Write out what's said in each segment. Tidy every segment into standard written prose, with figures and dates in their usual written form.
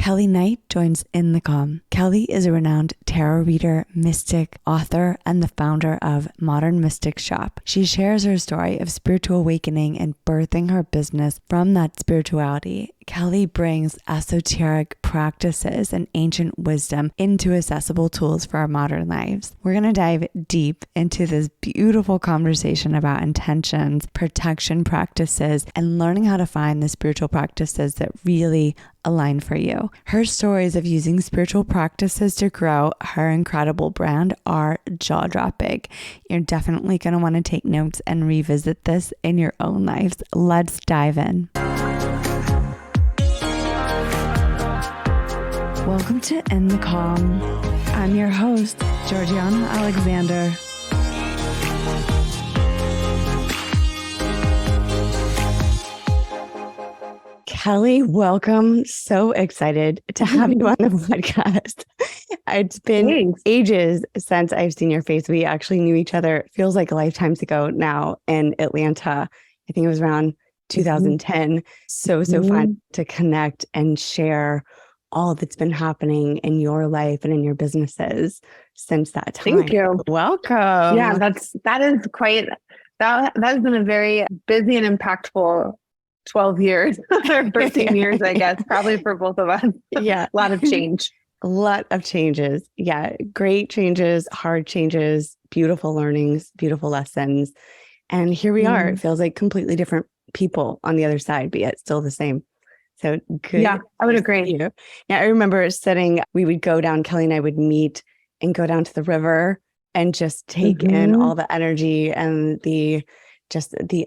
Kelley Knight joins In the Calm. Kelley is a renowned tarot reader, mystic, author, and the founder of Modern Mystic Shop. She shares her story of spiritual awakening and birthing her business from that spirituality. Kelley brings esoteric practices and ancient wisdom into accessible tools for our modern lives. We're going to dive deep into this beautiful conversation about intentions, protection practices, and learning how to find the spiritual practices that really align for you. Her stories of using spiritual practices to grow her incredible brand are jaw-dropping. You're definitely going to want to take notes and revisit this in your own lives. Let's dive in. Welcome to In the Calm. I'm your host, Georgiana Alexander. Kelley, welcome. So excited to have you on the podcast. It's been ages since I've seen your face. We actually knew each other, it feels like lifetimes ago now in Atlanta. I think it was around 2010. So fun to connect and share all that's been happening in your life and in your businesses since that time. Thank you. Welcome. Yeah, that has been a very busy and impactful 12 years or 13 years, I guess, probably for both of us. Yeah. A lot of change. A lot of changes. Yeah. Great changes, hard changes, beautiful learnings, beautiful lessons. And here we are. It feels like completely different people on the other side, but yet still the same. So good. Yeah, I would agree. Yeah, I remember we would go down, Kelley and I would meet and go down to the river and just take in all the energy and the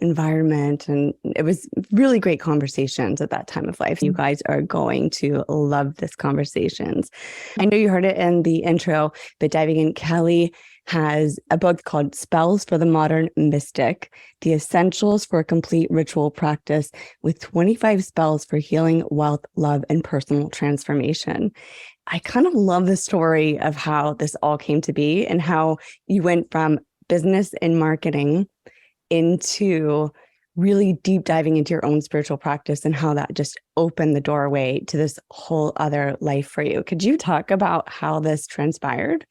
environment. And it was really great conversations at that time of life. You guys are going to love this conversations. I know you heard it in the intro, but diving in, Kelley has a book called Spells for the Modern Mystic, The Essentials for a Complete Ritual Practice with 25 Spells for Healing, Wealth, Love, and Personal Transformation. I kind of love the story of how this all came to be and how you went from business and marketing into really deep diving into your own spiritual practice and how that just opened the doorway to this whole other life for you. Could you talk about how this transpired?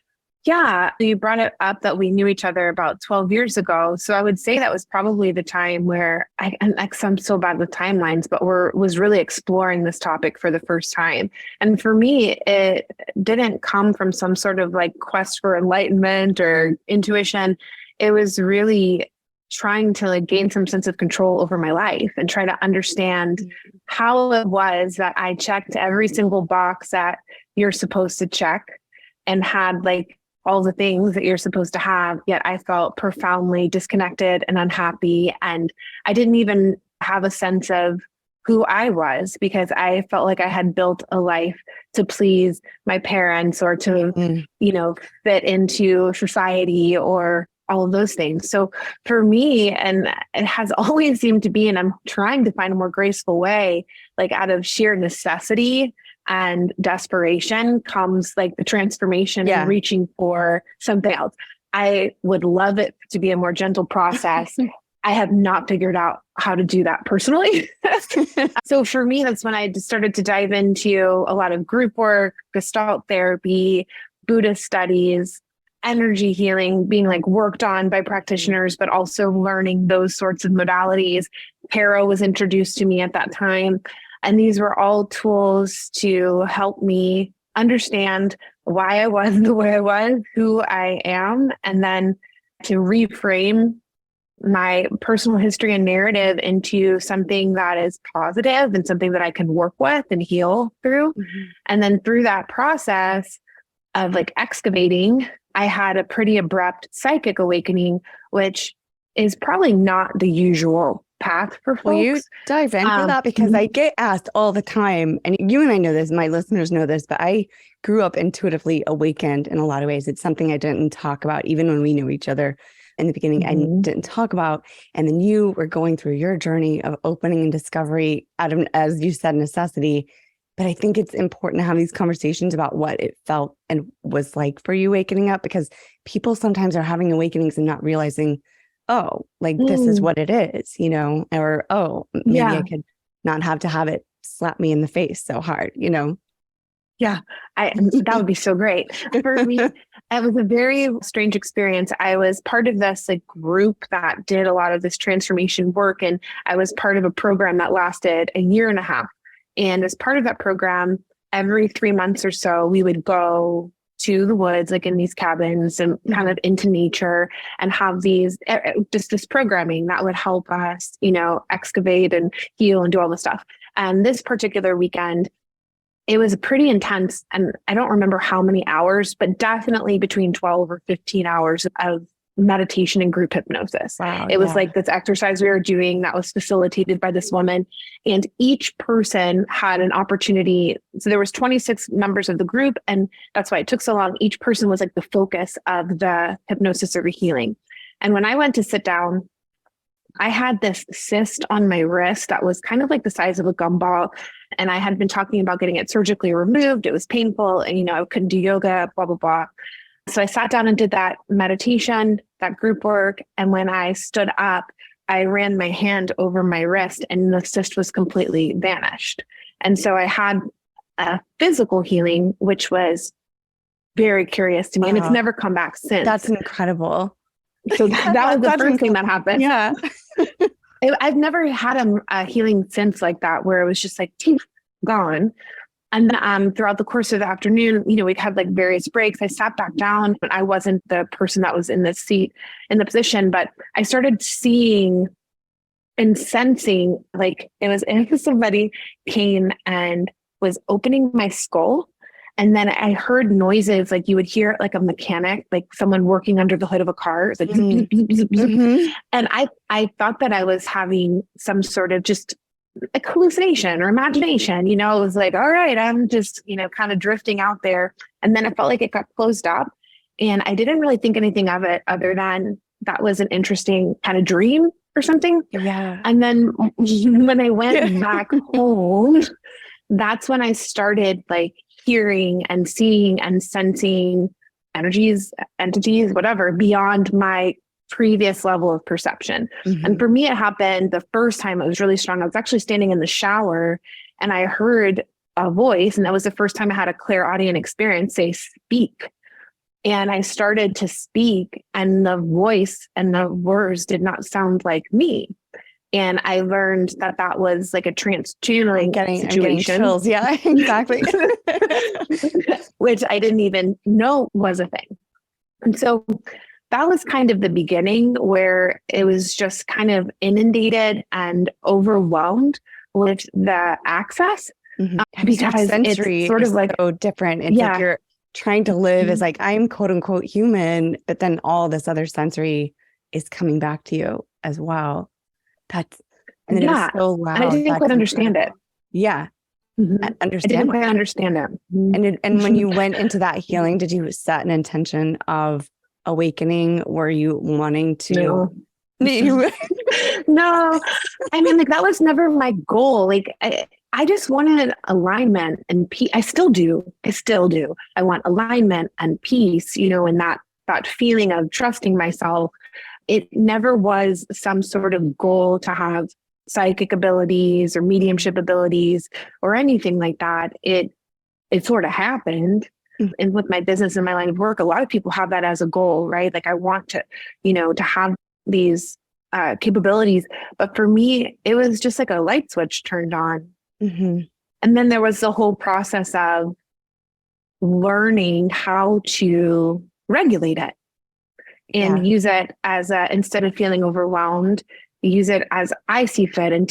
Yeah, you brought it up that we knew each other about 12 years ago. So I would say that was probably the time where I'm so bad with timelines, but was really exploring this topic for the first time. And for me, it didn't come from some sort of like quest for enlightenment or intuition. It was really trying to like gain some sense of control over my life and try to understand how it was that I checked every single box that you're supposed to check and had like all the things that you're supposed to have, yet I felt profoundly disconnected and unhappy. And I didn't even have a sense of who I was because I felt like I had built a life to please my parents or to, fit into society or all of those things. So for me, and it has always seemed to be, and I'm trying to find a more graceful way, like out of sheer necessity and desperation comes like the transformation and reaching for something else. I would love it to be a more gentle process. I have not figured out how to do that personally. So for me, that's when I started to dive into a lot of group work, Gestalt therapy, Buddhist studies, energy healing being like worked on by practitioners, but also learning those sorts of modalities. Tarot was introduced to me at that time. And these were all tools to help me understand why I was the way I was, who I am, and then to reframe my personal history and narrative into something that is positive and something that I can work with and heal through. And then through that process of like excavating, I had a pretty abrupt psychic awakening, which is probably not the usual path for folks. Will you dive into that? Because I get asked all the time, and you and I know this, my listeners know this, but I grew up intuitively awakened in a lot of ways. It's something I didn't talk about, even when we knew each other in the beginning, I didn't talk about. And then you were going through your journey of opening and discovery out of, as you said, necessity. But I think it's important to have these conversations about what it felt and was like for you waking up, because people sometimes are having awakenings and not realizing, oh, like this is what it is, or, oh, maybe I could not have to have it slap me in the face so hard, Yeah, that would be so great. For me, it was a very strange experience. I was part of this like group that did a lot of this transformation work, and I was part of a program that lasted a year and a half. And as part of that program, every 3 months or so, we would go to the woods, like in these cabins and kind of into nature, and have these just this programming that would help us, excavate and heal and do all this stuff. And this particular weekend, it was pretty intense, and I don't remember how many hours, but definitely between 12 or 15 hours of meditation and group hypnosis. Wow. It was like this exercise we were doing that was facilitated by this woman, and each person had an opportunity. So there was 26 members of the group, and that's why it took so long. Each person was like the focus of the hypnosis or the healing. And when I went to sit down, I had this cyst on my wrist that was kind of like the size of a gumball. And I had been talking about getting it surgically removed. It was painful, and, I couldn't do yoga, blah, blah, blah. So I sat down and did that meditation, that group work. And when I stood up, I ran my hand over my wrist, and the cyst was completely vanished. And so I had a physical healing, which was very curious to me. And it's never come back since. That's incredible. So that was the first thing that happened. Yeah. I've never had a healing since like that, where it was just like, gone. And then throughout the course of the afternoon, we'd have like various breaks. I sat back down, but I wasn't the person that was in the seat, in the position, but I started seeing and sensing like it was somebody came and was opening my skull. And then I heard noises, like you would hear it like a mechanic, like someone working under the hood of a car. It was like, zip, zip, zip, zip, zip. And I thought that I was having some sort of just like hallucination or imagination. It was like, all right, I'm just, kind of drifting out there. And then it felt like it got closed up. And I didn't really think anything of it other than that was an interesting kind of dream or something. Yeah. And then when I went back home, that's when I started like hearing and seeing and sensing energies, entities, whatever, beyond my previous level of perception. And for me, it happened the first time it was really strong. I was actually standing in the shower, and I heard a voice, and that was the first time I had a clairaudient experience, say, speak. And I started to speak, and the voice and the words did not sound like me. And I learned that that was like a trance channeling situation. I'm getting chills. Yeah, exactly. Which I didn't even know was a thing. And so that was kind of the beginning, where it was just kind of inundated and overwhelmed with the access. Because sensory it's sort of like so different. It's like you're trying to live as like, I'm quote unquote human, but then all this other sensory is coming back to you as well. And then it was so loud. And I didn't quite understand it. Yeah. I didn't quite understand it. And when you went into that healing, did you set an intention of awakening? Were you wanting to? No. No. I mean, like that was never my goal. Like I just wanted alignment and peace. I still do. I want alignment and peace, and that feeling of trusting myself. It never was some sort of goal to have psychic abilities or mediumship abilities or anything like that. It sort of happened. And with my business and my line of work, a lot of people have that as a goal, right? Like I want to, to have these capabilities. But for me, it was just like a light switch turned on. And then there was the whole process of learning how to regulate it. And use it as instead of feeling overwhelmed, use it as I see fit, and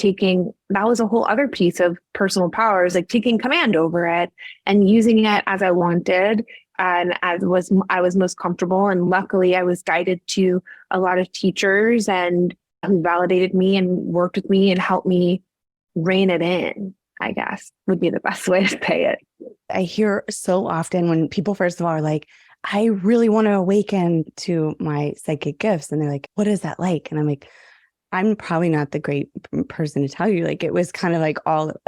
that was a whole other piece of personal powers, like taking command over it and using it as I wanted and I was most comfortable. And luckily I was guided to a lot of teachers and who validated me and worked with me and helped me rein it in, I guess would be the best way to say it. I hear so often when people, first of all, are like, I really want to awaken to my psychic gifts. And they're like, what is that like? And I'm like, I'm probably not the great person to tell you. Like, it was kind of like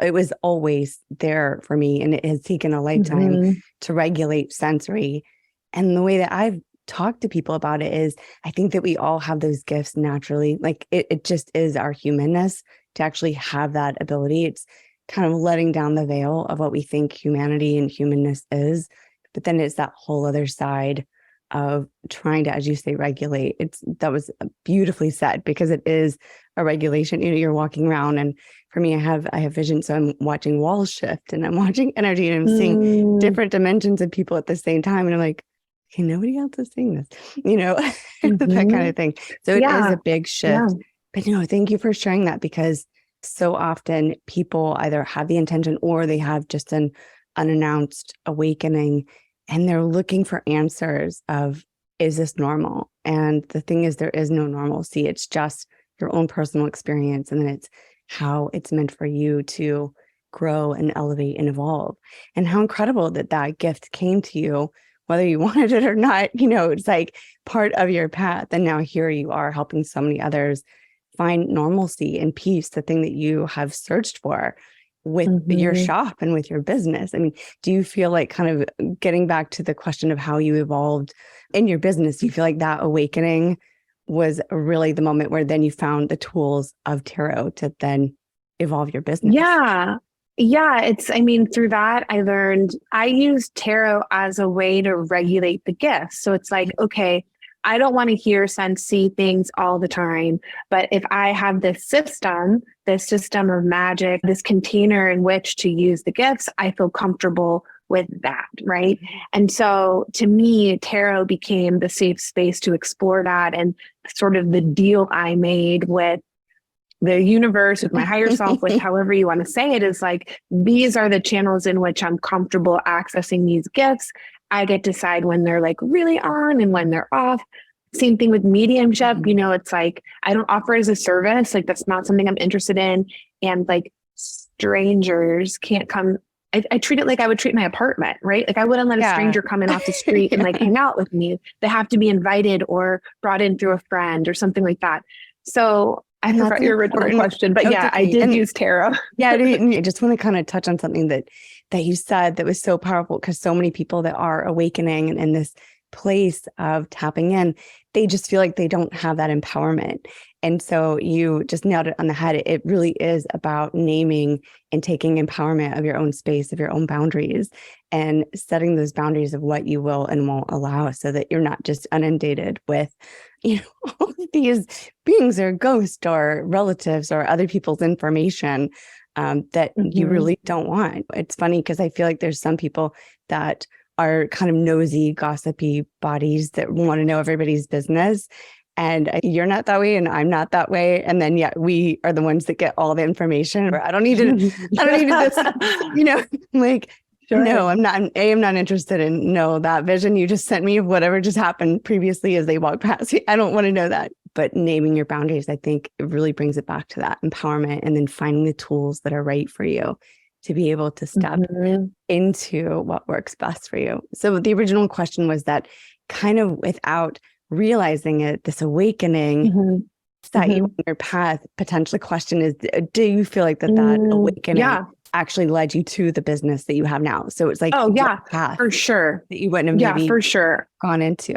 it was always there for me. And it has taken a lifetime to regulate sensory. And the way that I've talked to people about it is, I think that we all have those gifts naturally. Like it just is our humanness to actually have that ability. kind of letting down the veil of what we think humanity and humanness is. But then it's that whole other side of trying to, as you say, regulate. That was beautifully said, because it is a regulation. You're walking around, and for me, I have vision. So I'm watching walls shift, and I'm watching energy, and I'm seeing different dimensions of people at the same time. And I'm like, okay, nobody else is seeing this, that kind of thing. So it is a big shift. But thank you for sharing that, because so often people either have the intention or they have just an unannounced awakening, and they're looking for answers of, is this normal? And the thing is, there is no normalcy. It's just your own personal experience. And then it's how it's meant for you to grow and elevate and evolve. And how incredible that that gift came to you, whether you wanted it or not. It's like part of your path. And now here you are helping so many others find normalcy and peace, the thing that you have searched for with your shop and with your business. I mean, do you feel like, kind of getting back to the question of how you evolved in your business, do you feel like that awakening was really the moment where then you found the tools of tarot to then evolve your business? Yeah. Through that, I used tarot as a way to regulate the gifts. So it's like, okay, I don't want to hear, sense, see things all the time. But if I have this system of magic, this container in which to use the gifts, I feel comfortable with that, right? And so to me, tarot became the safe space to explore that, and sort of the deal I made with the universe, with my higher self, with however you want to say it, is like, these are the channels in which I'm comfortable accessing these gifts. I get to decide when they're like really on and when they're off. Same thing with mediumship. It's like, I don't offer it as a service. Like, that's not something I'm interested in. And like, strangers can't come. I treat it like I would treat my apartment, right? Like, I wouldn't let a stranger come in off the street and like hang out with me. They have to be invited or brought in through a friend or something like that. So I forgot your original question, but I did use tarot. I just want to kind of touch on something that you said that was so powerful, because so many people that are awakening and in this place of tapping in, they just feel like they don't have that empowerment. And so you just nailed it on the head. It really is about naming and taking empowerment of your own space, of your own boundaries, and setting those boundaries of what you will and won't allow, so that you're not just inundated with, all of these beings or ghosts or relatives or other people's information that you really don't want. It's funny, because I feel like there's some people that are kind of nosy, gossipy bodies that want to know everybody's business. And you're not that way, and I'm not that way. And then we are the ones that get all the information. Or I don't need this, like, sure. No, I'm not. I'm not interested in that vision you just sent me of whatever just happened previously as they walked past. I don't want to know that. But naming your boundaries, I think it really brings it back to that empowerment, and then finding the tools that are right for you to be able to step into what works best for you. So the original question was that, kind of without realizing it, this awakening set you on your path. Potentially, question is, do you feel like that awakening actually led you to the business that you have now? So it's like, path for sure, that you wouldn't have maybe for sure gone into.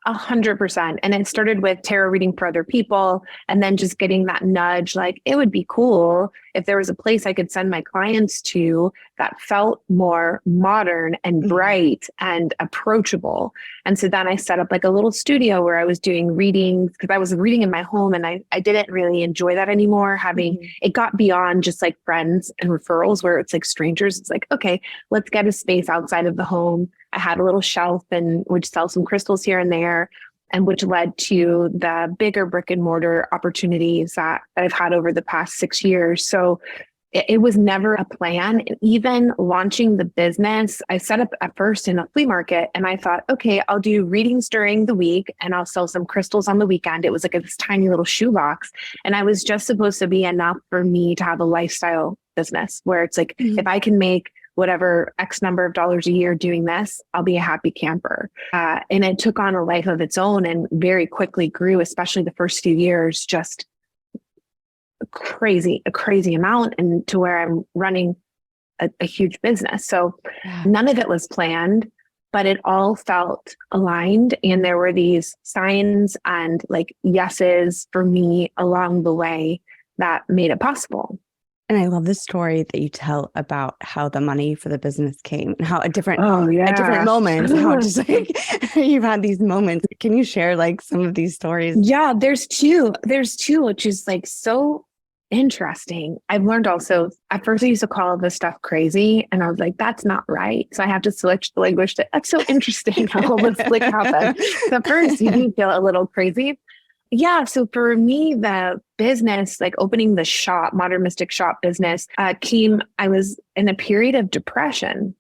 100%. And it started with tarot reading for other people, and then just getting that nudge, like, it would be cool if there was a place I could send my clients to that felt more modern and bright and approachable. And so then I set up like a little studio where I was doing readings, because I was reading in my home, and I didn't really enjoy that anymore. It got beyond just like friends and referrals, where it's like strangers. It's like, okay, let's get a space outside of the home. I had a little shelf and would sell some crystals here and there, and which led to the bigger brick and mortar opportunities that I've had over the past 6 years. So it was never a plan. And even launching the business, I set up at first in a flea market, and I thought, okay, I'll do readings during the week and I'll sell some crystals on the weekend. It was like this tiny little shoebox. And I was just supposed to be enough for me to have a lifestyle business where it's like, if I can make whatever X number of dollars a year doing this, I'll be a happy camper. And it took on a life of its own and very quickly grew, especially the first few years, just a crazy amount, and to where I'm running a huge business. So none of it was planned, but it all felt aligned. And there were these signs and like yeses for me along the way that made it possible. And I love the story that you tell about how the money for the business came and how at different moments, how just like you've had these moments. Can you share like some of these stories? Yeah, there's two, which is like so interesting. I've learned also, at first I used to call this stuff crazy, and I was like, that's not right. So I have to switch the language to, that's so interesting how this like happened. So at first you do feel a little crazy. Yeah. So for me, the business, like opening the shop, Modern Mystic Shop business, I was in a period of depression.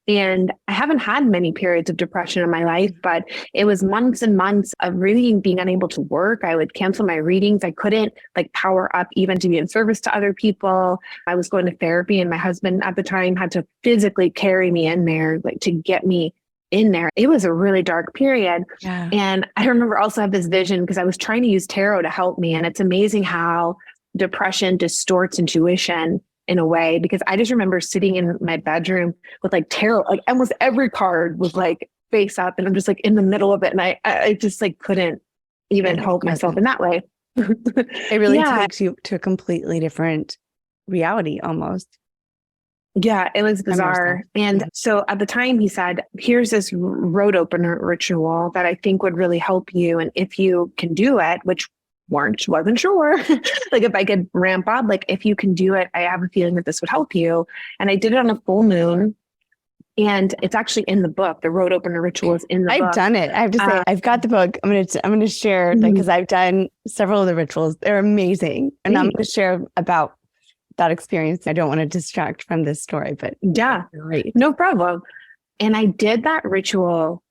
And I haven't had many periods of depression in my life, but it was months and months of really being unable to work. I would cancel my readings. I couldn't like power up even to be in service to other people. I was going to therapy, and my husband at the time had to physically carry me in there, like to get me in there. It was a really dark period. Yeah. And I remember also have this vision because I was trying to use tarot to help me. And it's amazing how depression distorts intuition in a way, because I just remember sitting in my bedroom with like tarot, like almost every card was like face up, and I'm just like in the middle of it. And I just like couldn't even help myself in that way. It really takes you to a completely different reality almost. Yeah, it was bizarre. And so at the time he said, here's this road opener ritual that I think would really help you. And if you can do it, which wasn't sure, like if I could ramp up, like if you can do it, I have a feeling that this would help you. And I did it on a full moon. And it's actually in the book. The road opener ritual is in the book. I've done it. I have to say, I've got the book. I'm going to share because I've done several of the rituals. They're amazing. And I'm going to share about that experience. I don't want to distract from this story, but yeah, right. No problem. And I did that ritual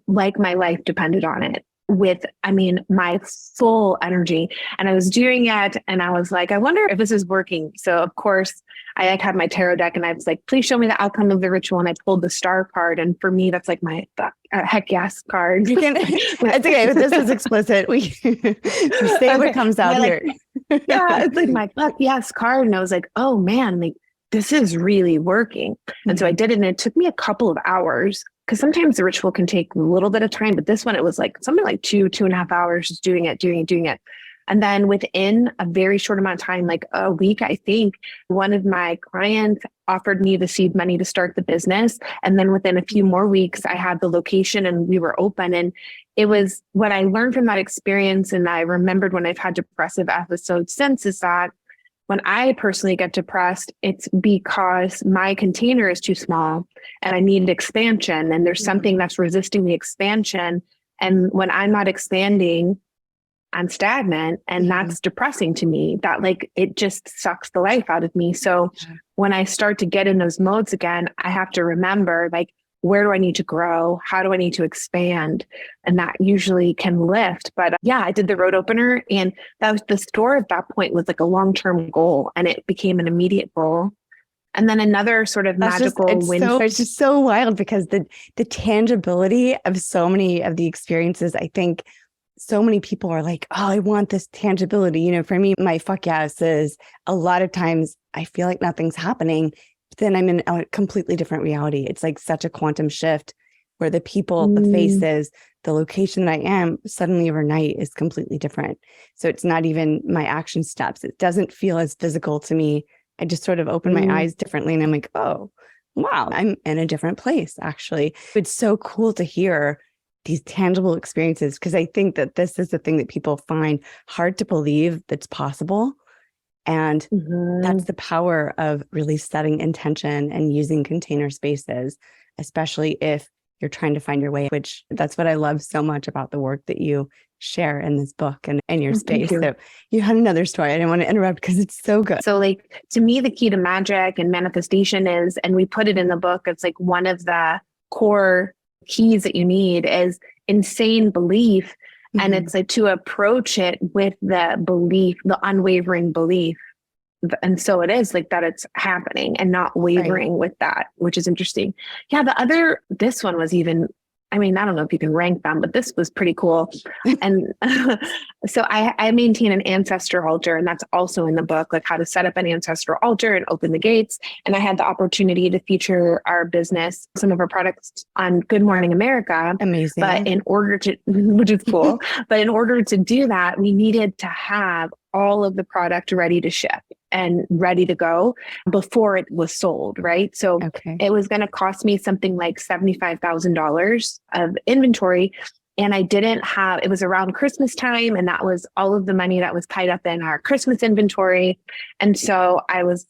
like my life depended on it, with, I mean, my full energy. And I was doing it and I was like, I wonder if this is working. So of course I like had my tarot deck and I was like, please show me the outcome of the ritual. And I pulled the star card. And for me, that's like my heck yes card. It's okay. This is explicit. We say what comes out here. Yeah. It's like my fuck yes card. And I was like, oh man, like this is really working. And so I did it, and it took me a couple of hours, because sometimes the ritual can take a little bit of time, but this one, it was like something like 2.5 hours, just doing it. And then within a very short amount of time, like a week, I think, one of my clients offered me the seed money to start the business. And then within a few more weeks, I had the location and we were open. And it was what I learned from that experience. And I remembered when I've had depressive episodes since, is that when I personally get depressed, it's because my container is too small and I need expansion. And there's something that's resisting the expansion. And when I'm not expanding, I'm stagnant, and that's depressing to me. That like, it just sucks the life out of me. So when I start to get in those modes again, I have to remember, like, where do I need to grow? How do I need to expand? And that usually can lift. But yeah, I did the road opener, and that was the store at that point was like a long-term goal, and it became an immediate goal. And then another sort of magical win. It's just so wild, because the tangibility of so many of the experiences, I think so many people are like, oh, I want this tangibility. You know, for me, my fuck yes is a lot of times I feel like nothing's happening. Then I'm in a completely different reality. It's like such a quantum shift where the people, the faces, the location that I am suddenly overnight is completely different. So it's not even my action steps. It doesn't feel as physical to me. I just sort of open my eyes differently, and I'm like, oh, wow, I'm in a different place, actually. It's so cool to hear these tangible experiences, because I think that this is the thing that people find hard to believe that's possible. And that's the power of really setting intention and using container spaces, especially if you're trying to find your way, which that's what I love so much about the work that you share in this book and in your space. So you had another story. I didn't want to interrupt because it's so good. So like, to me, the key to magic and manifestation is, and we put it in the book, it's like one of the core keys that you need is insane belief. And it's like to approach it with the belief, the unwavering belief. And so it is like that it's happening and not wavering with that, which is interesting. Yeah. This one was even, I mean, I don't know if you can rank them, but this was pretty cool. And so I maintain an ancestor altar, and that's also in the book, like how to set up an ancestral altar and open the gates. And I had the opportunity to feature our business, some of our products on Good Morning America. Amazing. But in order to, which is cool, but in order to do that, we needed to have all of the product ready to ship. and ready to go before it was sold, right? So it was going to cost me something like $75,000 of inventory. And I didn't have, it was around Christmas time, and that was all of the money that was tied up in our Christmas inventory. And so I was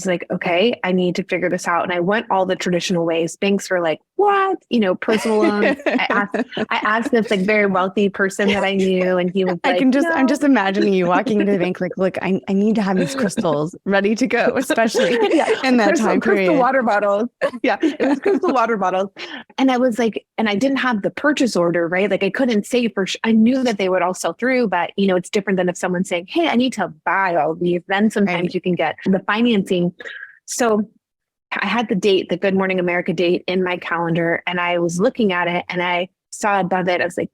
like, okay, I need to figure this out. And I went all the traditional ways. Banks were like, what? Personal loans. I asked this like very wealthy person that I knew, and he was like, I'm just imagining you walking into the bank like, look, I need to have these crystals ready to go, especially in that time period. Crystal water bottles. Yeah, it was crystal water bottles. And I was like, and I didn't have the purchase order, right? Like I couldn't say I knew that they would all sell through, but it's different than if someone's saying, hey, I need to buy all these. Then sometimes you can get the financing. So I had the Good Morning America date in my calendar, and I was looking at it, and I saw above it, I was like,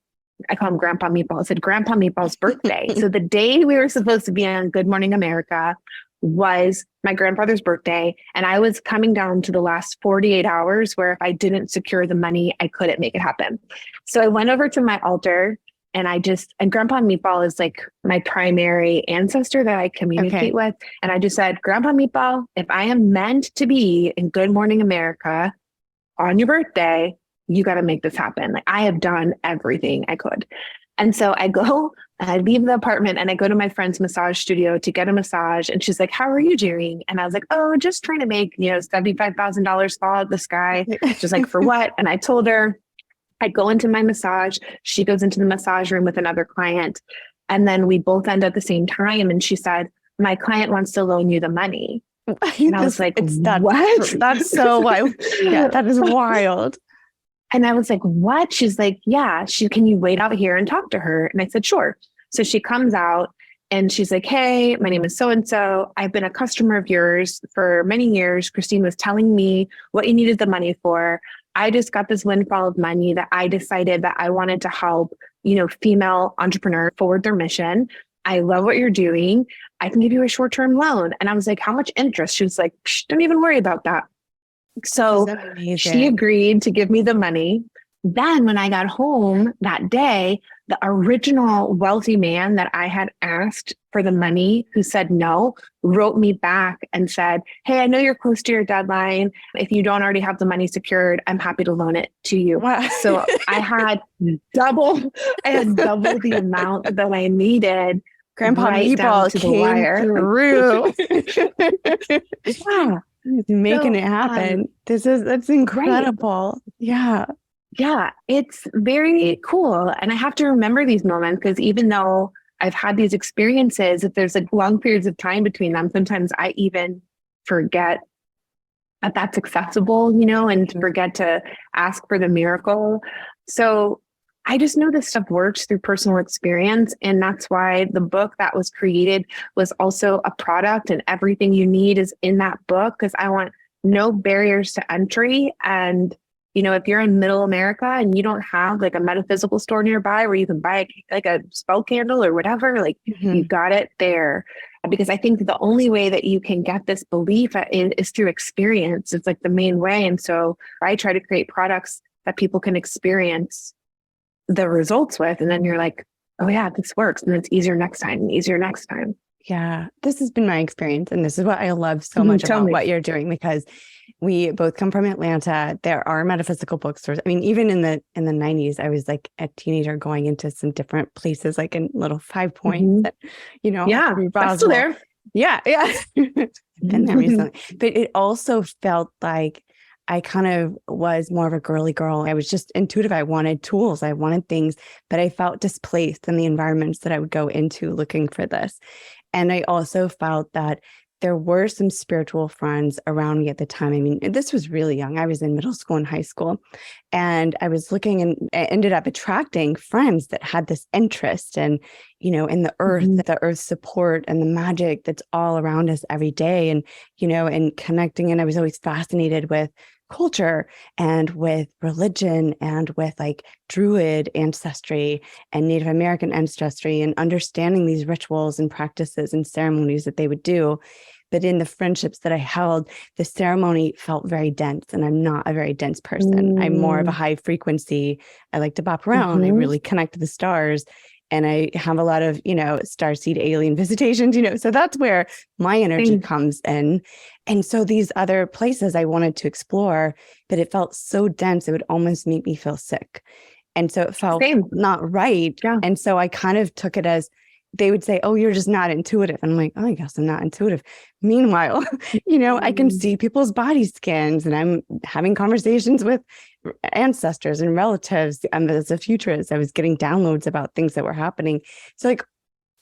I call him Grandpa Meatball. I said, Grandpa Meatball's birthday. So the day we were supposed to be on Good Morning America was my grandfather's birthday. And I was coming down to the last 48 hours where if I didn't secure the money, I couldn't make it happen. So I went over to my altar, and and Grandpa Meatball is like my primary ancestor that I communicate with. And I just said, Grandpa Meatball, if I am meant to be in Good Morning America on your birthday, you got to make this happen. Like I have done everything I could. And so I go, and I leave the apartment, and I go to my friend's massage studio to get a massage. And she's like, how are you doing? And I was like, oh, just trying to make, $75,000 fall out of the sky. Just like, for what? And I told her, I go into my massage. She goes into the massage room with another client. And then we both end at the same time. And she said, my client wants to loan you the money. And I was like, what? That's so wild. Yeah, that is wild. And I was like, what? She's like, yeah, can you wait out here and talk to her? And I said, sure. So she comes out, and she's like, hey, my name is so-and-so. I've been a customer of yours for many years. Christine was telling me what you needed the money for. I just got this windfall of money that I decided that I wanted to help, female entrepreneurs forward their mission. I love what you're doing. I can give you a short-term loan. And I was like, how much interest? She was like, don't even worry about that. So she agreed to give me the money. Then when I got home that day, the original wealthy man that I had asked for the money, who said no, wrote me back and said, hey, I know you're close to your deadline. If you don't already have the money secured, I'm happy to loan it to you. Wow. So I had double the amount that I needed. Grandpa Meatball came through. Yeah. Making it happen. That's incredible. Right. Yeah. Yeah, it's very cool. And I have to remember these moments, because even though I've had these experiences, if there's like long periods of time between them, sometimes I even forget that that's accessible, and forget to ask for the miracle. So I just know this stuff works through personal experience. And that's why the book that was created was also a product, and everything you need is in that book, because I want no barriers to entry. And if you're in middle America and you don't have like a metaphysical store nearby where you can buy like a spell candle or whatever, like you got it there. Because I think the only way that you can get this belief is through experience. It's like the main way. And so I try to create products that people can experience the results with. And then you're like, oh yeah, this works. And it's easier next time and easier next time. Yeah, this has been my experience. And this is what I love so much about what you're doing, because we both come from Atlanta. There are metaphysical bookstores. I mean, even in the 90s, I was like a teenager going into some different places, like in little 5 Points, yeah, that's still there. Yeah. Been there recently. But it also felt like I kind of was more of a girly girl. I was just intuitive. I wanted tools. I wanted things, but I felt displaced in the environments that I would go into looking for this. And I also felt that there were some spiritual friends around me at the time. I mean, this was really young. I was in middle school and high school, and I was looking, and I ended up attracting friends that had this interest in, in the earth, the earth's support and the magic that's all around us every day. And, and connecting. And I was always fascinated with culture and with religion and with like Druid ancestry and Native American ancestry, and understanding these rituals and practices and ceremonies that they would do. But in the friendships that I held, the ceremony felt very dense, and I'm not a very dense person. I'm more of a high frequency. I like to bop around. I really connect to the stars. and I have a lot of, starseed alien visitations, so that's where my energy comes in. And so these other places I wanted to explore, but it felt so dense, it would almost make me feel sick. And so it felt not right. Yeah. And so I kind of took it as they would say, oh, you're just not intuitive. And I'm like, oh, I guess I'm not intuitive. Meanwhile, I can see people's body scans, and I'm having conversations with ancestors and relatives. As a futurist, I was getting downloads about things that were happening. So like,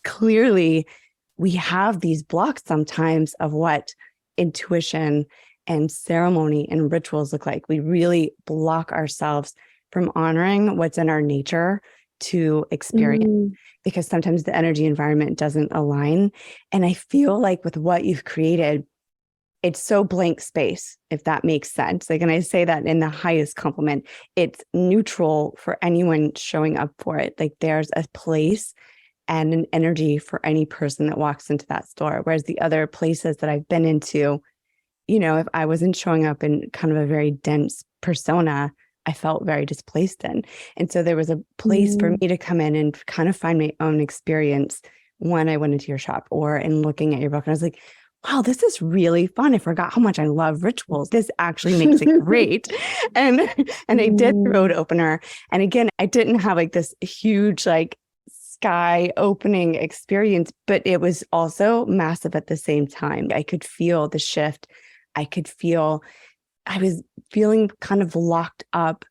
clearly we have these blocks sometimes of what intuition and ceremony and rituals look like. We really block ourselves from honoring what's in our nature to experience, because sometimes the energy environment doesn't align. And I feel like with what you've created, it's so blank space, if that makes sense. Like, and I say that in the highest compliment, it's neutral for anyone showing up for it. Like, there's a place and an energy for any person that walks into that store. Whereas the other places that I've been into, if I wasn't showing up in kind of a very dense persona, I felt very displaced in. And so there was a place for me to come in and kind of find my own experience when I went into your shop or in looking at your book. And I was like, wow, this is really fun. I forgot how much I love rituals. This actually makes it great. And I did Road Opener. And again, I didn't have like this huge like sky opening experience, but it was also massive at the same time. I could feel the shift. I was feeling kind of locked up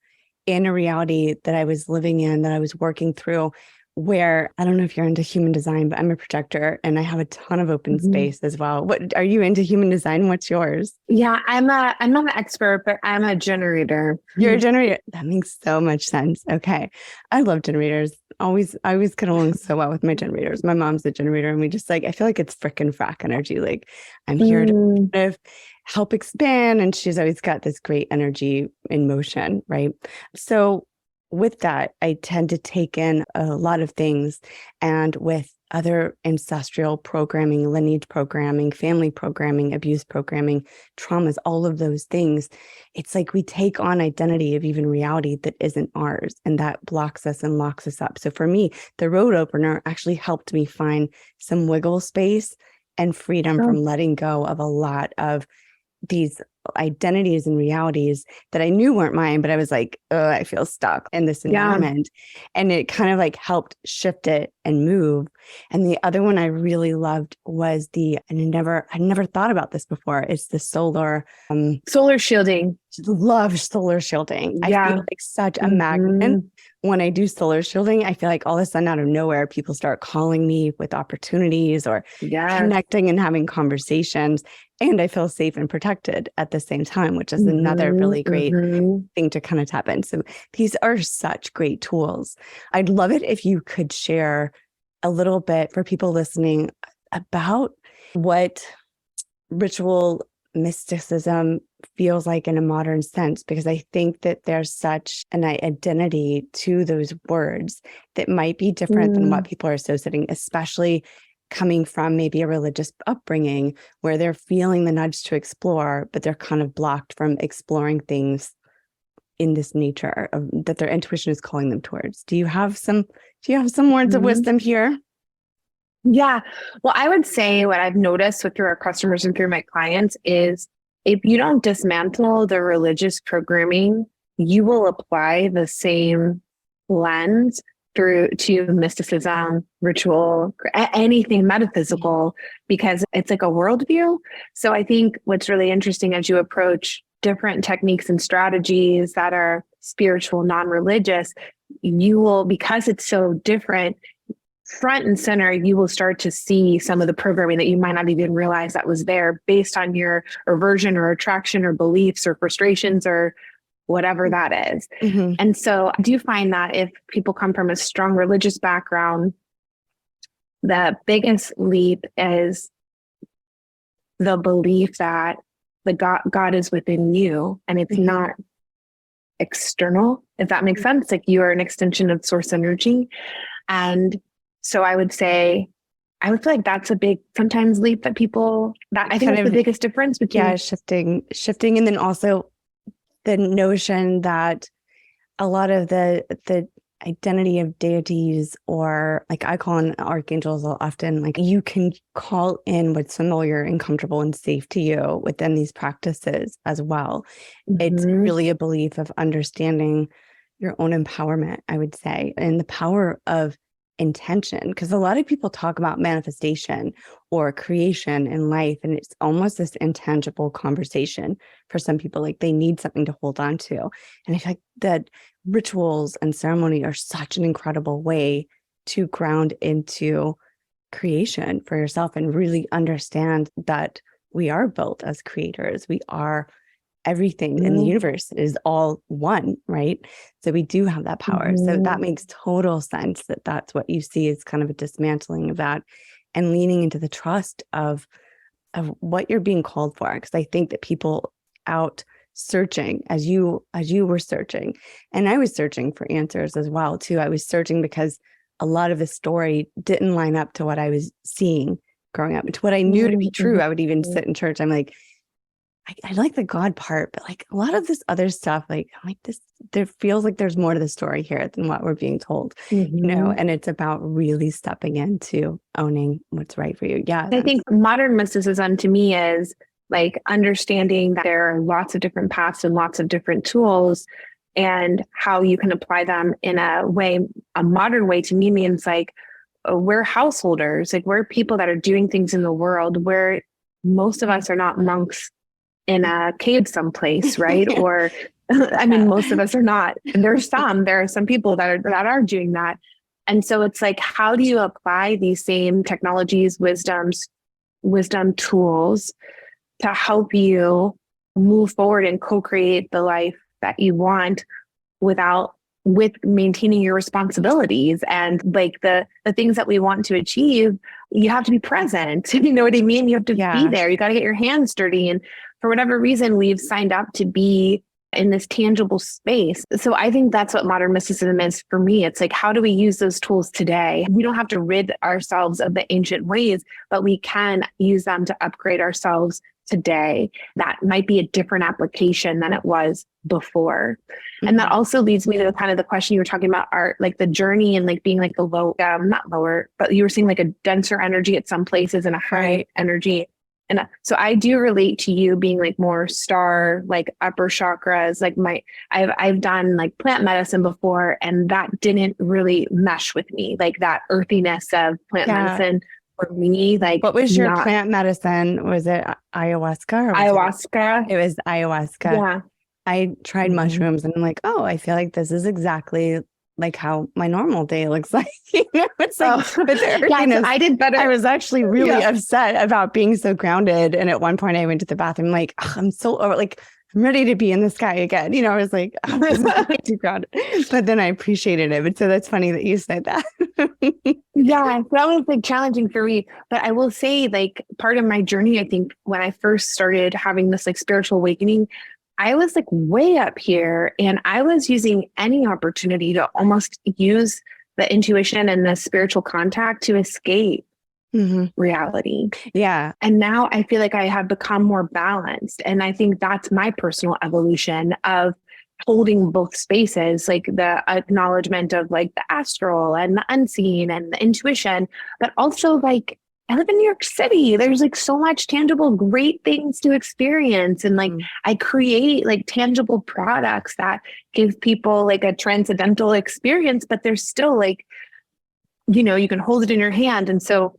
in a reality that I was living in, that I was working through, where I don't know if you're into human design, but I'm a projector and I have a ton of open space as well. What are you into human design? What's yours? Yeah, I'm not an expert, but I'm a generator. You're a generator. That makes so much sense. Okay. I love generators. I always get along so well with my generators. My mom's a generator, and we just I feel like it's frickin' frack energy. Like, I'm here to kind of help expand. And she's always got this great energy in motion. Right. So with that, I tend to take in a lot of things, and with other ancestral programming, lineage programming, family programming, abuse programming, traumas, all of those things, it's like we take on identity of even reality that isn't ours, and that blocks us and locks us up. So for me, the Road Opener actually helped me find some wiggle space and freedom from letting go of a lot of these identities and realities that I knew weren't mine, but I was like, oh, I feel stuck in this environment. And it kind of like shift it and move. And the other one I really loved was I never thought about this before. It's the solar shielding. Love solar shielding. I feel like such a magnet. When I do solar shielding, I feel like all of a sudden out of nowhere, people start calling me with opportunities or connecting and having conversations. And I feel safe and protected at the same time, which is another really great thing to kind of tap in. So these are such great tools. I'd love it if you could share a little bit for people listening about what ritual mysticism feels like in a modern sense, because I think that there's such an identity to those words that might be different than what people are associating, especially coming from maybe a religious upbringing where they're feeling the nudge to explore, but they're kind of blocked from exploring things in this nature that their intuition is calling them towards. Do you have some words of wisdom here? Yeah. Well, I would say what I've noticed through our customers and through my clients is if you don't dismantle the religious programming, you will apply the same lens through to mysticism, ritual, anything metaphysical, because it's like a worldview. So I think what's really interesting as you approach different techniques and strategies that are spiritual, non-religious, you will, because it's so different, front and center, you will start to see some of the programming that you might not even realize that was there based on your aversion or attraction or beliefs or frustrations or whatever that is. And so I do find that if people come from a strong religious background, the biggest leap is the belief that the God is within you and it's not external, if that makes sense. Like you are an extension of source energy. And so I would feel like that's a big sometimes leap that people, that I think that's the biggest difference between shifting. And then also the notion that a lot of the identity of deities, or like I call in archangels often, like you can call in what's familiar and comfortable and safe to you within these practices as well. It's really a belief of understanding your own empowerment, I would say, and the power of intention. Because a lot of people talk about manifestation or creation in life, and it's almost this intangible conversation for some people. Like they need something to hold on to. And I feel like that rituals and ceremony are such an incredible way to ground into creation for yourself and really understand that we are built as creators. We are everything in the universe is all one, right? So we do have that power. So that makes total sense that that's what you see is kind of a dismantling of that and leaning into the trust of what you're being called for. Because I think that people out searching as you were searching, and I was searching for answers as well too. I was searching because a lot of the story didn't line up to what I was seeing growing up, to what I knew to be true. I would even sit in church. I'm like, I like the God part, but like a lot of this other stuff, like I'm like this, there feels like there's more to the story here than what we're being told, you know, and it's about really stepping into owning what's right for you. Yeah. I think modern mysticism to me is like understanding that there are lots of different paths and lots of different tools, and how you can apply them in a way, a modern way to me means like we're householders, like we're people that are doing things in the world where most of us are not monks in a cave someplace, right? Or, I mean, most of us are not. And there are some people that are doing that. And so it's like, how do you apply these same technologies, wisdom tools to help you move forward and co-create the life that you want with maintaining your responsibilities and like the things that we want to achieve? You have to be present. You know what I mean? You have to be there. You got to get your hands dirty. And for whatever reason, we've signed up to be in this tangible space. So I think that's what modern mysticism is for me. It's like, how do we use those tools today? We don't have to rid ourselves of the ancient ways, but we can use them to upgrade ourselves today. That might be a different application than it was before. And that also leads me to kind of the question you were talking about, art, like the journey and like being like a not lower, but you were seeing like a denser energy at some places and a high energy. And so I do relate to you being like more star, like upper chakras, like I've done like plant medicine before, and that didn't really mesh with me, like that earthiness of plant medicine for me. Like, what was your plant medicine? Was it ayahuasca? Ayahuasca. It was ayahuasca. Yeah. I tried mushrooms and I'm like, oh, I feel like this is exactly like how my normal day looks like. You know, it's like, but the earthiness, so I did better. I was actually really upset about being so grounded. And at one point I went to the bathroom, like, I'm I'm ready to be in the sky again. You know, I was like, oh, this is too grounded. But then I appreciated it. But so that's funny that you said that. Yeah, that was like challenging for me. But I will say, like, part of my journey, I think when I first started having this like spiritual awakening, I was like way up here, and I was using any opportunity to almost use the intuition and the spiritual contact to escape reality. Yeah. And now I feel like I have become more balanced. And I think that's my personal evolution of holding both spaces, like the acknowledgement of like the astral and the unseen and the intuition, but also like I live in New York City. There's like so much tangible, great things to experience. And like I create like tangible products that give people like a transcendental experience, but there's still like, you know, you can hold it in your hand. And so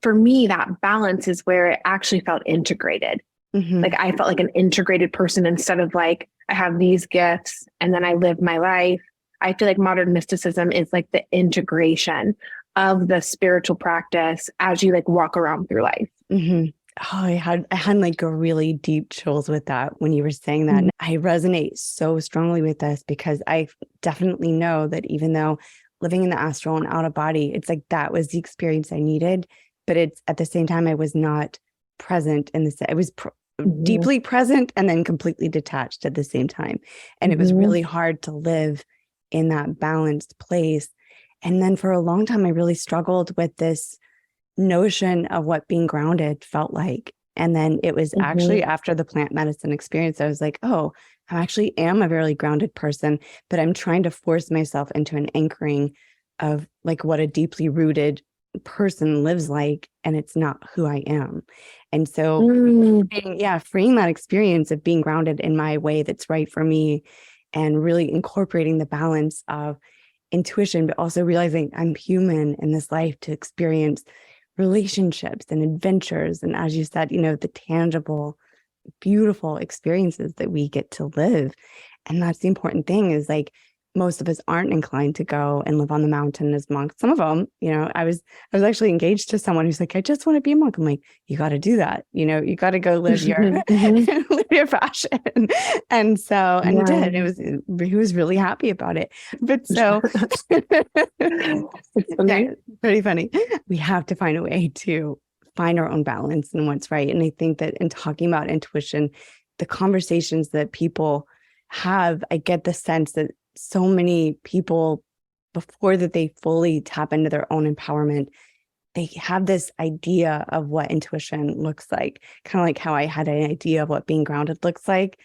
for me, that balance is where it actually felt integrated. Like I felt like an integrated person instead of like, I have these gifts and then I live my life. I feel like modern mysticism is like the integration of the spiritual practice as you like walk around through life. Oh, I had like a really deep chills with that when you were saying that. And I resonate so strongly with this because I definitely know that even though living in the astral and out of body, it's like that was the experience I needed. But it's at the same time, I was not present in the it was deeply present and then completely detached at the same time. And it was really hard to live in that balanced place. And then for a long time, I really struggled with this notion of what being grounded felt like. And then it was actually after the plant medicine experience, I was like, oh, I actually am a very grounded person, but I'm trying to force myself into an anchoring of like what a deeply rooted person lives like, and it's not who I am. And so freeing that experience of being grounded in my way that's right for me, and really incorporating the balance of intuition, but also realizing I'm human in this life to experience relationships and adventures. And as you said, the tangible, beautiful experiences that we get to live. And that's the important thing, is like, most of us aren't inclined to go and live on the mountain as monks. Some of them, I was actually engaged to someone who's like, I just want to be a monk. I'm like, you got to do that. You got to go live your, live your passion. And so, and he did. He was really happy about it. But so it's funny. Pretty funny. We have to find a way to find our own balance and what's right. And I think that in talking about intuition, the conversations that people have, I get the sense that so many people, before that they fully tap into their own empowerment, they have this idea of what intuition looks like, kind of like how I had an idea of what being grounded looks like.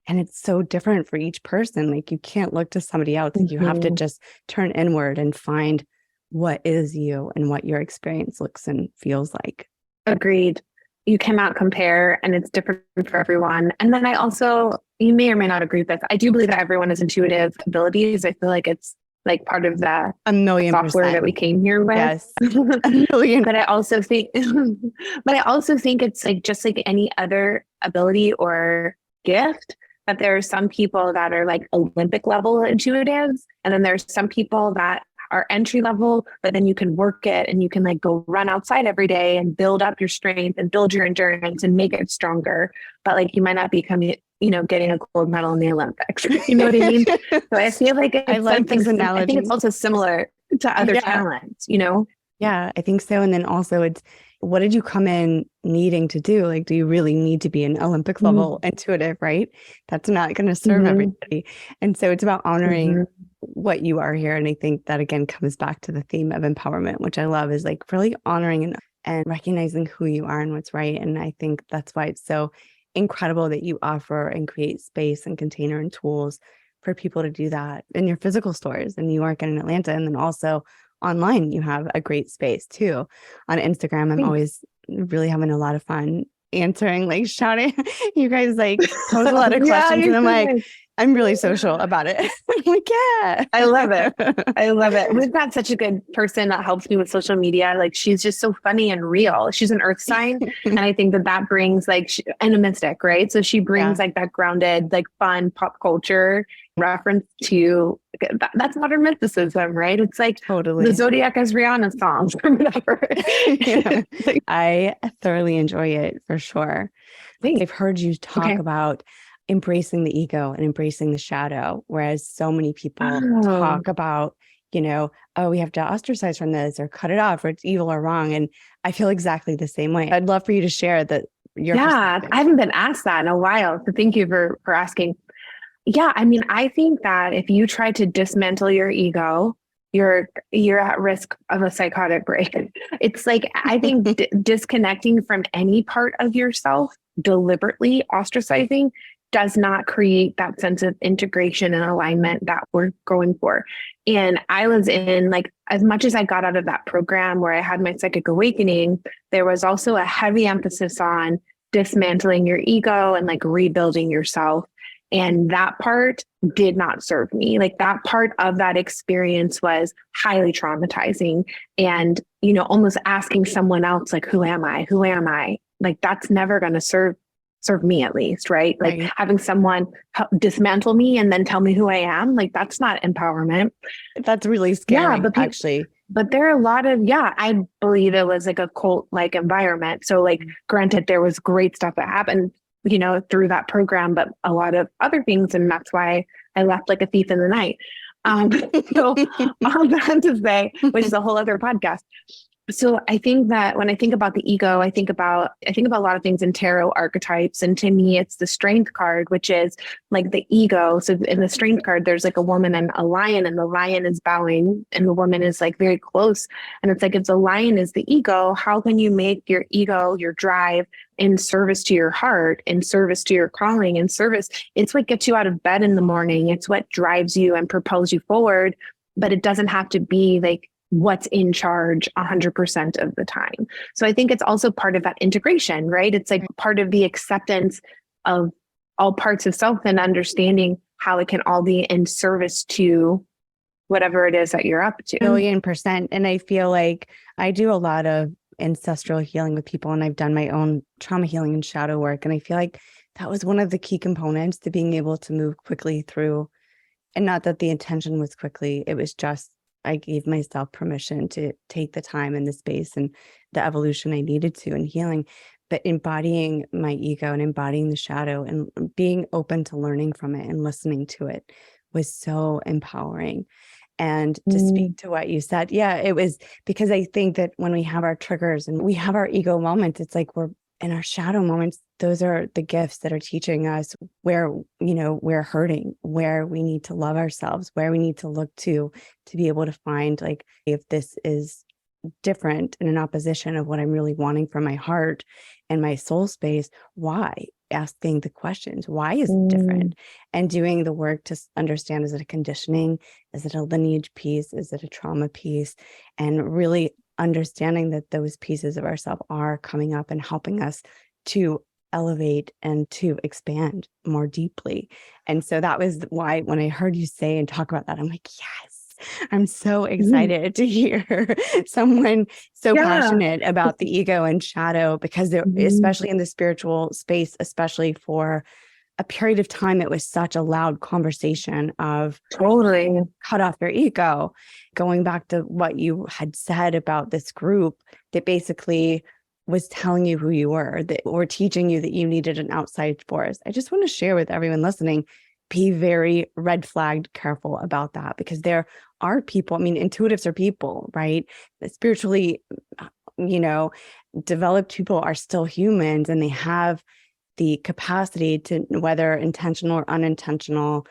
And it's so different for each person. Like, you can't look to somebody else. You have to just turn inward and find what is you and what your experience looks and feels like. Agreed. You cannot compare, and it's different for everyone. And then I also, you may or may not agree with this, I do believe that everyone has intuitive abilities. I feel like it's like part of the 1,000,000% software that we came here with. Yes. 1,000,000. But I also think it's like, just like any other ability or gift, that there are some people that are like Olympic level intuitives. And then there's some people that are entry level, but then you can work it and you can like go run outside every day and build up your strength and build your endurance and make it stronger. But like, you might not be coming, getting a gold medal in the Olympics. You know what I mean? So I feel like I like this analogy. I think it's also similar to other talents, Yeah, I think so. And then also it's, what did you come in needing to do? Like, do you really need to be an Olympic level intuitive, right? That's not going to serve everybody. And so it's about honoring what you are here. And I think that again comes back to the theme of empowerment, which I love, is like really honoring and recognizing who you are and what's right. And I think that's why it's so incredible that you offer and create space and container and tools for people to do that in your physical stores in New York and in Atlanta. And then also online, you have a great space too. On Instagram, I'm always really having a lot of fun answering, like shouting. You guys like pose a lot of questions, and I'm like, I'm really social about it. I'm like, yeah. I love it. I love it. We've got such a good person that helps me with social media. Like, she's just so funny and real. She's an earth sign. And I think that brings and a mystic, right? So she brings like that grounded, like fun pop culture reference to that's modern mysticism, right? It's like totally the Zodiac as Rihanna songs or whatever. I thoroughly enjoy it for sure. Thanks. I've heard you talk about embracing the ego and embracing the shadow, whereas so many people talk about, oh, we have to ostracize from this or cut it off or it's evil or wrong. And I feel exactly the same way. I'd love for you to share that. I haven't been asked that in a while. So thank you for asking. Yeah. I mean, I think that if you try to dismantle your ego, you're at risk of a psychotic break. It's like, I think disconnecting from any part of yourself, deliberately ostracizing, does not create that sense of integration and alignment that we're going for. And I was in, like, as much as I got out of that program where I had my psychic awakening, there was also a heavy emphasis on dismantling your ego and like rebuilding yourself. And that part did not serve me. Like, that part of that experience was highly traumatizing. And, almost asking someone else, like, who am I? Who am I? Like, that's never going to serve me, at least, right? Like having someone dismantle me and then tell me who I am, like, that's not empowerment. That's really scary, actually. But there are a lot of, I believe it was like a cult-like environment. So like, granted, there was great stuff that happened, through that program, but a lot of other things. And that's why I left like a thief in the night. So all that to say, which is a whole other podcast. So I think that when I think about the ego, I think about a lot of things in tarot archetypes. And to me, it's the strength card, which is like the ego. So in the strength card, there's like a woman and a lion, and the lion is bowing and the woman is like very close. And it's like, if the lion is the ego, how can you make your ego, your drive, in service to your heart, in service to your calling, in service? It's what gets you out of bed in the morning. It's what drives you and propels you forward. But it doesn't have to be like what's in charge 100% of the time. So I think it's also part of that integration, right? It's like part of the acceptance of all parts of self and understanding how it can all be in service to whatever it is that you're up to. 1,000,000%. And I feel like I do a lot of ancestral healing with people, and I've done my own trauma healing and shadow work. And I feel like that was one of the key components to being able to move quickly through. And not that the intention was quickly, it was just I gave myself permission to take the time and the space and the evolution I needed to in healing. But embodying my ego and embodying the shadow and being open to learning from it and listening to it was so empowering. And to speak to what you said, yeah, it was because I think that when we have our triggers and we have our ego moments, it's like we're in our shadow moments. Those are the gifts that are teaching us where, we're hurting, where we need to love ourselves, where we need to look to be able to find, like, if this is different and in opposition of what I'm really wanting from my heart and my soul space, why? Asking the questions, why is it different? And doing the work to understand, is it a conditioning? Is it a lineage piece? Is it a trauma piece? And really understanding that those pieces of ourselves are coming up and helping us to elevate and to expand more deeply. And so that was why when I heard you say and talk about that, I'm like, yes, I'm so excited to hear someone so passionate about the ego and shadow, because especially in the spiritual space, especially for a period of time, it was such a loud conversation of Totally cut off your ego. Going back to what you had said about this group that basically was telling you who you were, that were teaching you that you needed an outside force. I just want to share with everyone listening, be very red flagged careful about that, because there are people, intuitives are people, right? Spiritually, developed people are still humans, and they have the capacity to, whether intentional or unintentional,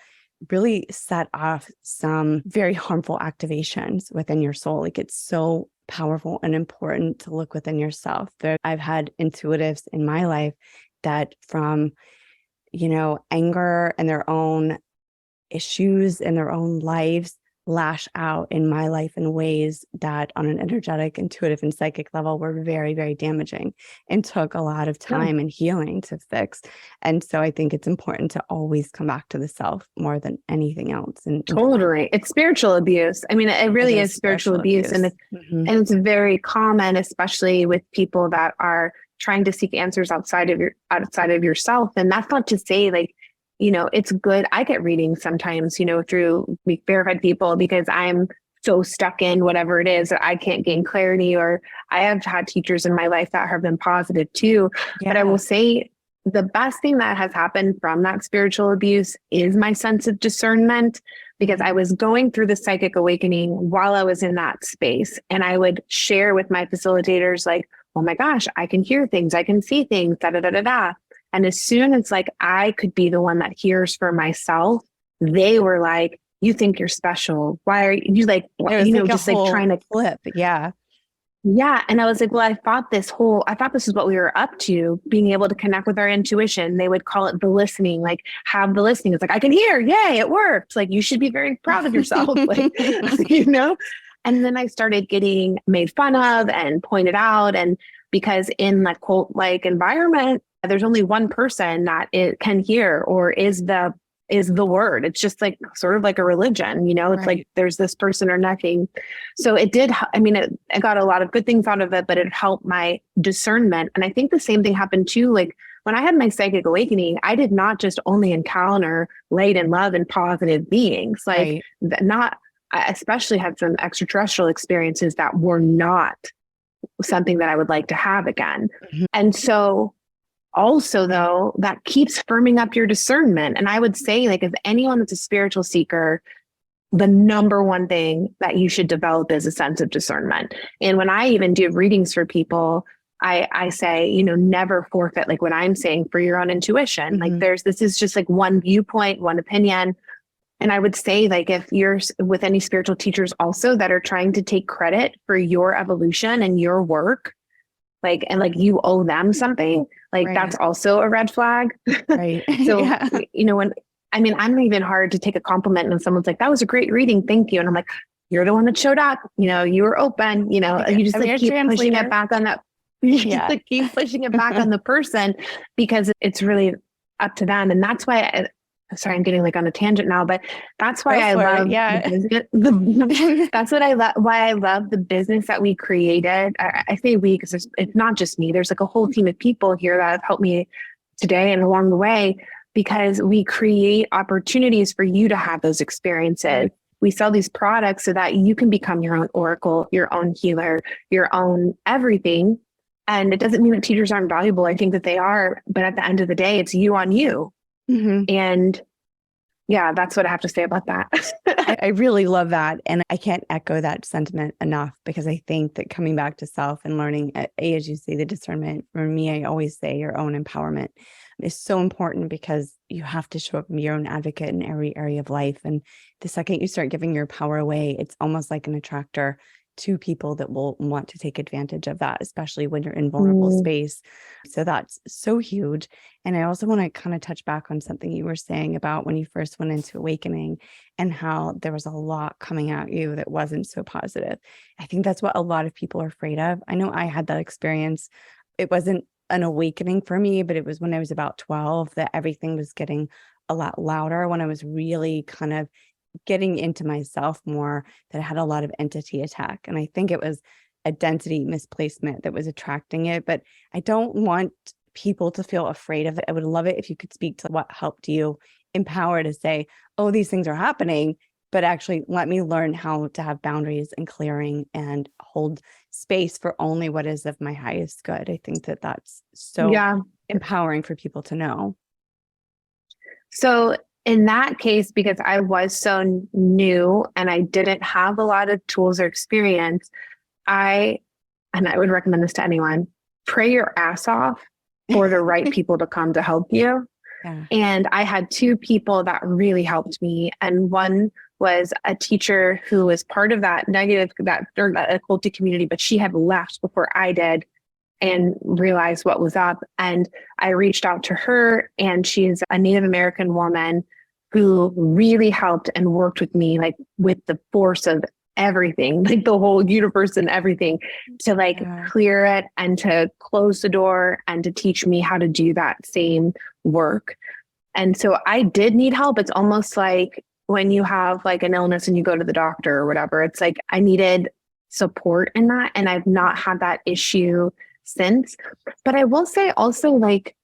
really set off some very harmful activations within your soul. Like, it's so powerful and important to look within yourself. I've had intuitives in my life that from, anger and their own issues in their own lives lash out in my life in ways that on an energetic, intuitive, and psychic level were very, very damaging and took a lot of time and healing to fix. And so I think it's important to always come back to the self more than anything else. And totally. It's spiritual abuse. It really is spiritual abuse. And it's very common, especially with people that are trying to seek answers outside of yourself. And that's not to say like, it's good. I get readings sometimes, through verified people, because I'm so stuck in whatever it is that I can't gain clarity. Or I have had teachers in my life that have been positive too. Yeah. But I will say the best thing that has happened from that spiritual abuse is my sense of discernment, because I was going through the psychic awakening while I was in that space. And I would share with my facilitators like, oh my gosh, I can hear things. I can see things, da, da, da, da, da. And as soon as like I could be the one that hears for myself, they were like, you think you're special. Why are you like, just like trying to flip. Yeah. Yeah. And I was like, well, I thought this is what we were up to, being able to connect with our intuition. They would call it the listening, like have the listening. It's like, I can hear. Yay, it worked. Like, you should be very proud of yourself. Like, And then I started getting made fun of and pointed out. And because in like cult-like environment, there's only one person that it can hear or is the word. It's just like sort of like a religion, it's like there's this person or nothing. So it did. I got a lot of good things out of it, but it helped my discernment. And I think the same thing happened too. Like when I had my psychic awakening, I did not just only encounter light and love and positive beings. Like I especially had some extraterrestrial experiences that were not something that I would like to have again. Mm-hmm. And so also, though, that keeps firming up your discernment. And I would say, like, if anyone that's a spiritual seeker, the number one thing that you should develop is a sense of discernment. And when I even do readings for people, I say, you know, never forfeit, like what I'm saying, for your own intuition. Like this is just like one viewpoint, one opinion. And I would say, like, if you're with any spiritual teachers also that are trying to take credit for your evolution and your work, like, and like you owe them something, like that's also a red flag. Right. So, you know, I'm even hard to take a compliment when someone's like, that was a great reading. Thank you. And I'm like, you're the one that showed up, you know, you were open, you know, you just like keep pushing it back on that. You just like keep pushing it back on the person, because it's really up to them. And that's why sorry, I'm getting like on a tangent now, but that's why I love that's what I love, why I love the business that we created. I say we, because it's not just me. There's like a whole team of people here that have helped me today and along the way, because we create opportunities for you to have those experiences. We sell these products so that you can become your own oracle, your own healer, your own everything. And it doesn't mean that teachers aren't valuable. I think that they are, but at the end of the day, it's you on you. And yeah, that's what I have to say about that. I really love that. And I can't echo that sentiment enough, because I think that coming back to self and learning, as you say, the discernment, for me, I always say your own empowerment is so important, because you have to show up and be your own advocate in every area of life. And the second you start giving your power away, it's almost like an attractor to people that will want to take advantage of that, especially when you're in vulnerable space. So that's so huge. And I also want to kind of touch back on something you were saying about when you first went into awakening and how there was a lot coming at you that wasn't so positive. I think that's what a lot of people are afraid of. I know I had that experience. It wasn't an awakening for me, but it was when I was about 12 that everything was getting a lot louder, when I was really kind of getting into myself more, that I had a lot of entity attack. And I think it was a density misplacement that was attracting it. But I don't want people to feel afraid of it. I would love it if you could speak to what helped you empower to say, oh, these things are happening, but actually let me learn how to have boundaries and clearing and hold space for only what is of my highest good. I think that that's so empowering for people to know. So in that case, because I was so new and I didn't have a lot of tools or experience, and I would recommend this to anyone, pray your ass off for the right people to come to help you. And I had two people that really helped me. And one was a teacher who was part of that occultic community, but she had left before I did and realized what was up. And I reached out to her, and she's a Native American woman who really helped and worked with me, like with the force of everything, like the whole universe and everything, to like clear it and to close the door and to teach me how to do that same work. And so I did need help. It's almost like when you have like an illness and you go to the doctor or whatever, it's like I needed support in that. And I've not had that issue since. But I will say also, like,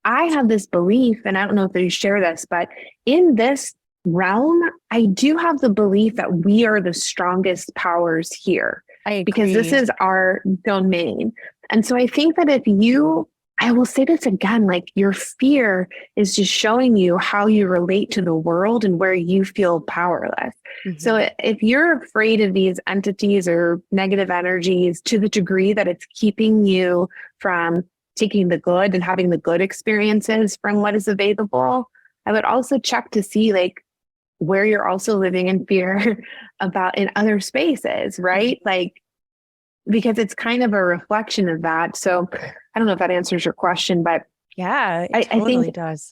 I have this belief, and I don't know if you share this, but in this realm, I do have the belief that we are the strongest powers here, because this is our domain. And so I think that I will say this again, like your fear is just showing you how you relate to the world and where you feel powerless. So if you're afraid of these entities or negative energies to the degree that it's keeping you from taking the good and having the good experiences from what is available, I would also check to see like where you're also living in fear about in other spaces, right? Like, because it's kind of a reflection of that. So I don't know if that answers your question, but yeah, it totally I think does.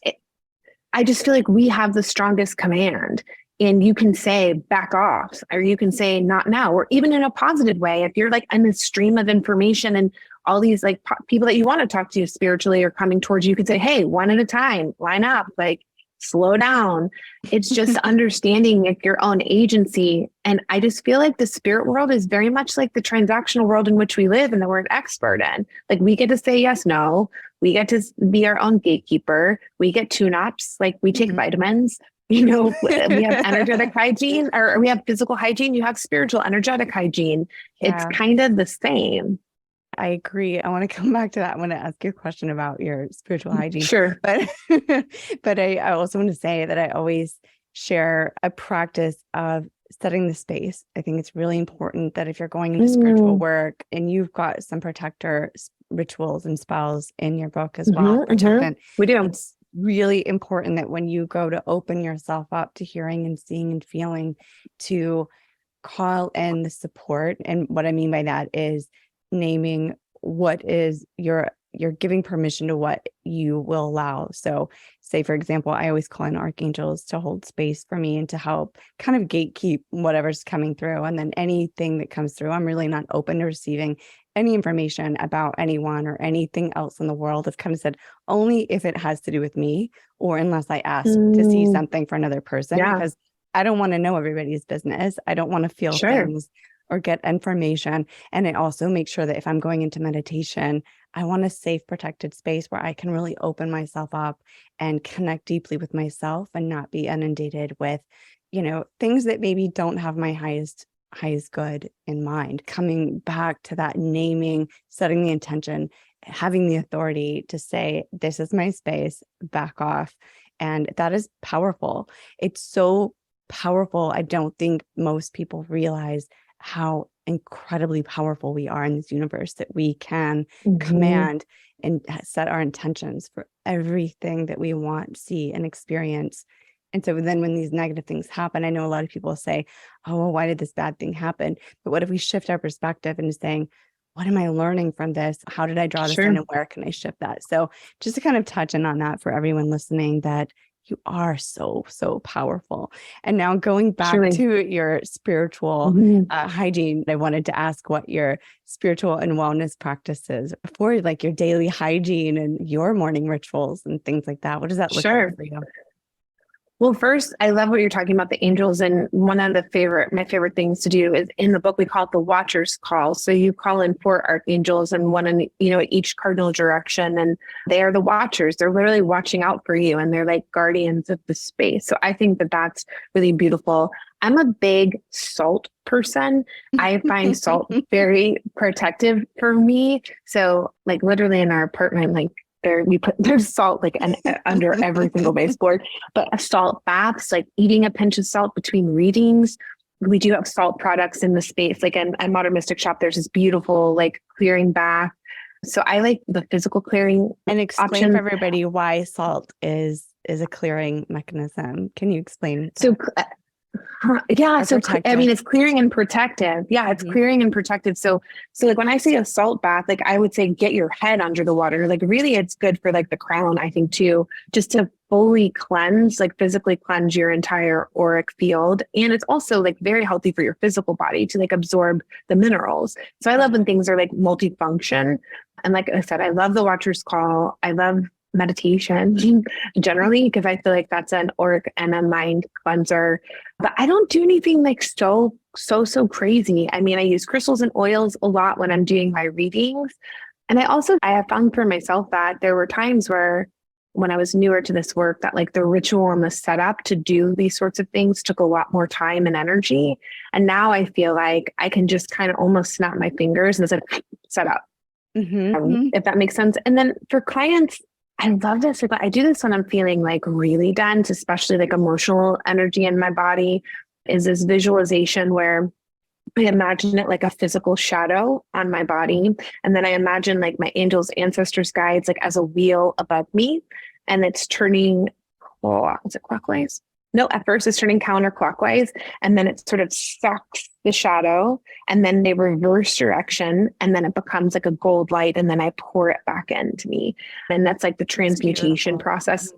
I just feel like we have the strongest command, and you can say back off, or you can say not now, or even in a positive way. If you're like in a stream of information and all these like people that you want to talk to spiritually are coming towards you, you can say, hey, one at a time, line up, like slow down. It's just understanding like your own agency. And I just feel like the spirit world is very much like the transactional world in which we live and that we're an expert in. Like we get to say yes, no, we get to be our own gatekeeper. We get tune-ups, like we take vitamins, you know, we have energetic hygiene, or we have physical hygiene. You have spiritual energetic hygiene. It's kind of the same. I agree. I want to come back to that. I want to ask you a question about your spiritual hygiene. Sure. But I also want to say that I always share a practice of setting the space. I think it's really important that if you're going into spiritual work, and you've got some protector rituals and spells in your book as well, We do. It's really important that when you go to open yourself up to hearing and seeing and feeling, to call in the support. And what I mean by that is naming what is you're giving permission to what you will allow. So say, for example, I always call in archangels to hold space for me and to help kind of gatekeep whatever's coming through. And then anything that comes through, I'm really not open to receiving any information about anyone or anything else in the world. I've kind of said only if it has to do with me, or unless I ask to see something for another person, because I don't want to know everybody's business. I don't want to feel things or get information. And I also make sure that if I'm going into meditation, I want a safe, protected space where I can really open myself up and connect deeply with myself and not be inundated with, things that maybe don't have my highest good in mind. Coming back to that naming, setting the intention, having the authority to say, this is my space, back off. And that is powerful. It's so powerful. I don't think most people realize how incredibly powerful we are in this universe, that we can command and set our intentions for everything that we want, see, and experience. And so then when these negative things happen, I know a lot of people say, oh, well, why did this bad thing happen? But what if we shift our perspective into saying, what am I learning from this? How did I draw this in, and where can I shift that? So just to kind of touch in on that for everyone listening, that you are so, so powerful. And now going back to your spiritual hygiene, I wanted to ask what your spiritual and wellness practices for, like your daily hygiene and your morning rituals and things like that. What does that look like for you? Well, first, I love what you're talking about, the angels. And one of my favorite things to do is, in the book, we call it the Watcher's Call. So you call in 4 archangels and one in, each cardinal direction. And they are the watchers. They're literally watching out for you, and they're like guardians of the space. So I think that that's really beautiful. I'm a big salt person. I find salt very protective for me. So like literally in our apartment, there's salt under every single baseboard, but salt baths, like eating a pinch of salt between readings. We do have salt products in the space. Like in Modern Mystic Shop, there's this beautiful clearing bath. So I like the physical clearing. And explain for everybody why salt is a clearing mechanism. Can you explain? So it's clearing and protective. Yeah, it's clearing and protective. So when I say a salt bath, I would say get your head under the water. Really, it's good for the crown, I think, too, just to fully cleanse, physically cleanse your entire auric field. And it's also very healthy for your physical body to absorb the minerals. So I love when things are multifunction. And like I said, I love the Watcher's Call. I love meditation generally, because I feel that's an auric and a mind cleanser. But I don't do anything so crazy. I mean, I use crystals and oils a lot when I'm doing my readings. And I have found for myself that there were times where, when I was newer to this work, that the ritual and the setup to do these sorts of things took a lot more time and energy. And now I feel like I can just kind of almost snap my fingers and it's set up. If that makes sense. And then for clients, I love this. I do this when I'm feeling really dense, especially emotional energy in my body, is this visualization where I imagine it like a physical shadow on my body. And then I imagine my angels, ancestors, guides, as a wheel above me, and it's turning, is it clockwise? No, at first it's turning counterclockwise, and then it sort of sucks the shadow, and then they reverse direction, and then it becomes a gold light, and then I pour it back into me. And that's the transmutation process.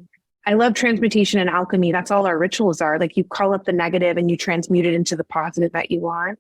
I love transmutation and alchemy. That's all our rituals are. You call up the negative and you transmute it into the positive that you want.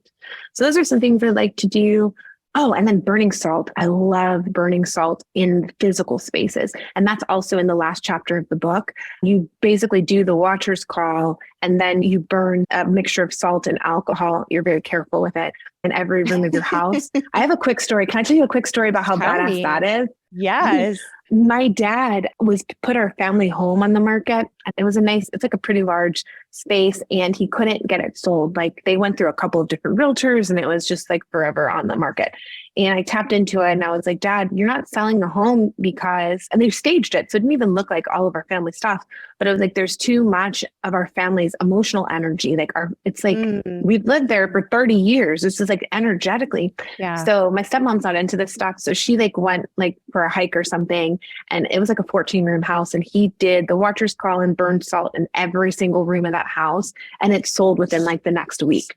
So those are some things I like to do. Oh, and then burning salt. I love burning salt in physical spaces. And that's also in the last chapter of the book. You basically do the Watcher's Call, and then you burn a mixture of salt and alcohol. You're very careful with it in every room of your house. I have a quick story. Can I tell you a quick story about how badass that is? Yes. My dad was put our family home on the market. It was it's like a pretty large space, and he couldn't get it sold. Like they went through a couple of different realtors and it was just like forever on the market. And I tapped into it and I was like, Dad, you're not selling the home because, and they staged it. So it didn't even look like all of our family stuff, but it was like, there's too much of our family's emotional energy. Like it's like, we've lived there for 30 years. This is like energetically. Yeah. So my stepmom's not into this stuff. So she like went like for a hike or something, and it was like a 14-room house. And he did the watcher's call and burned salt in every single room of that house. And it sold within like the next week.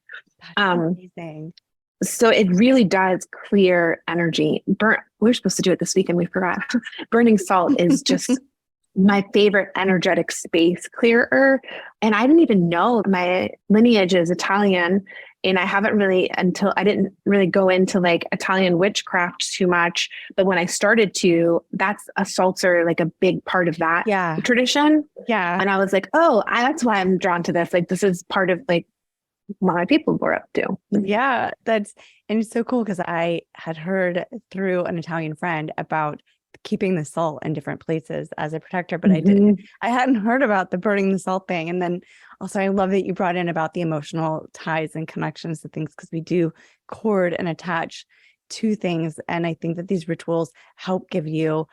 That's amazing. So it really does clear energy. We're supposed to do it this weekend. We forgot. Burning salt is just my favorite energetic space clearer. And I didn't even know my lineage is Italian. And I didn't really go into like Italian witchcraft too much. But when I started to, salts are like a big part of that tradition. Yeah. And I was like, that's why I'm drawn to this. Like, this is part of like what my people were up to. Yeah. And it's so cool because I had heard through an Italian friend about keeping the salt in different places as a protector, but I hadn't heard about the burning the salt thing. And then also I love that you brought in about the emotional ties and connections to things, because we do cord and attach to things. And I think that these rituals help give you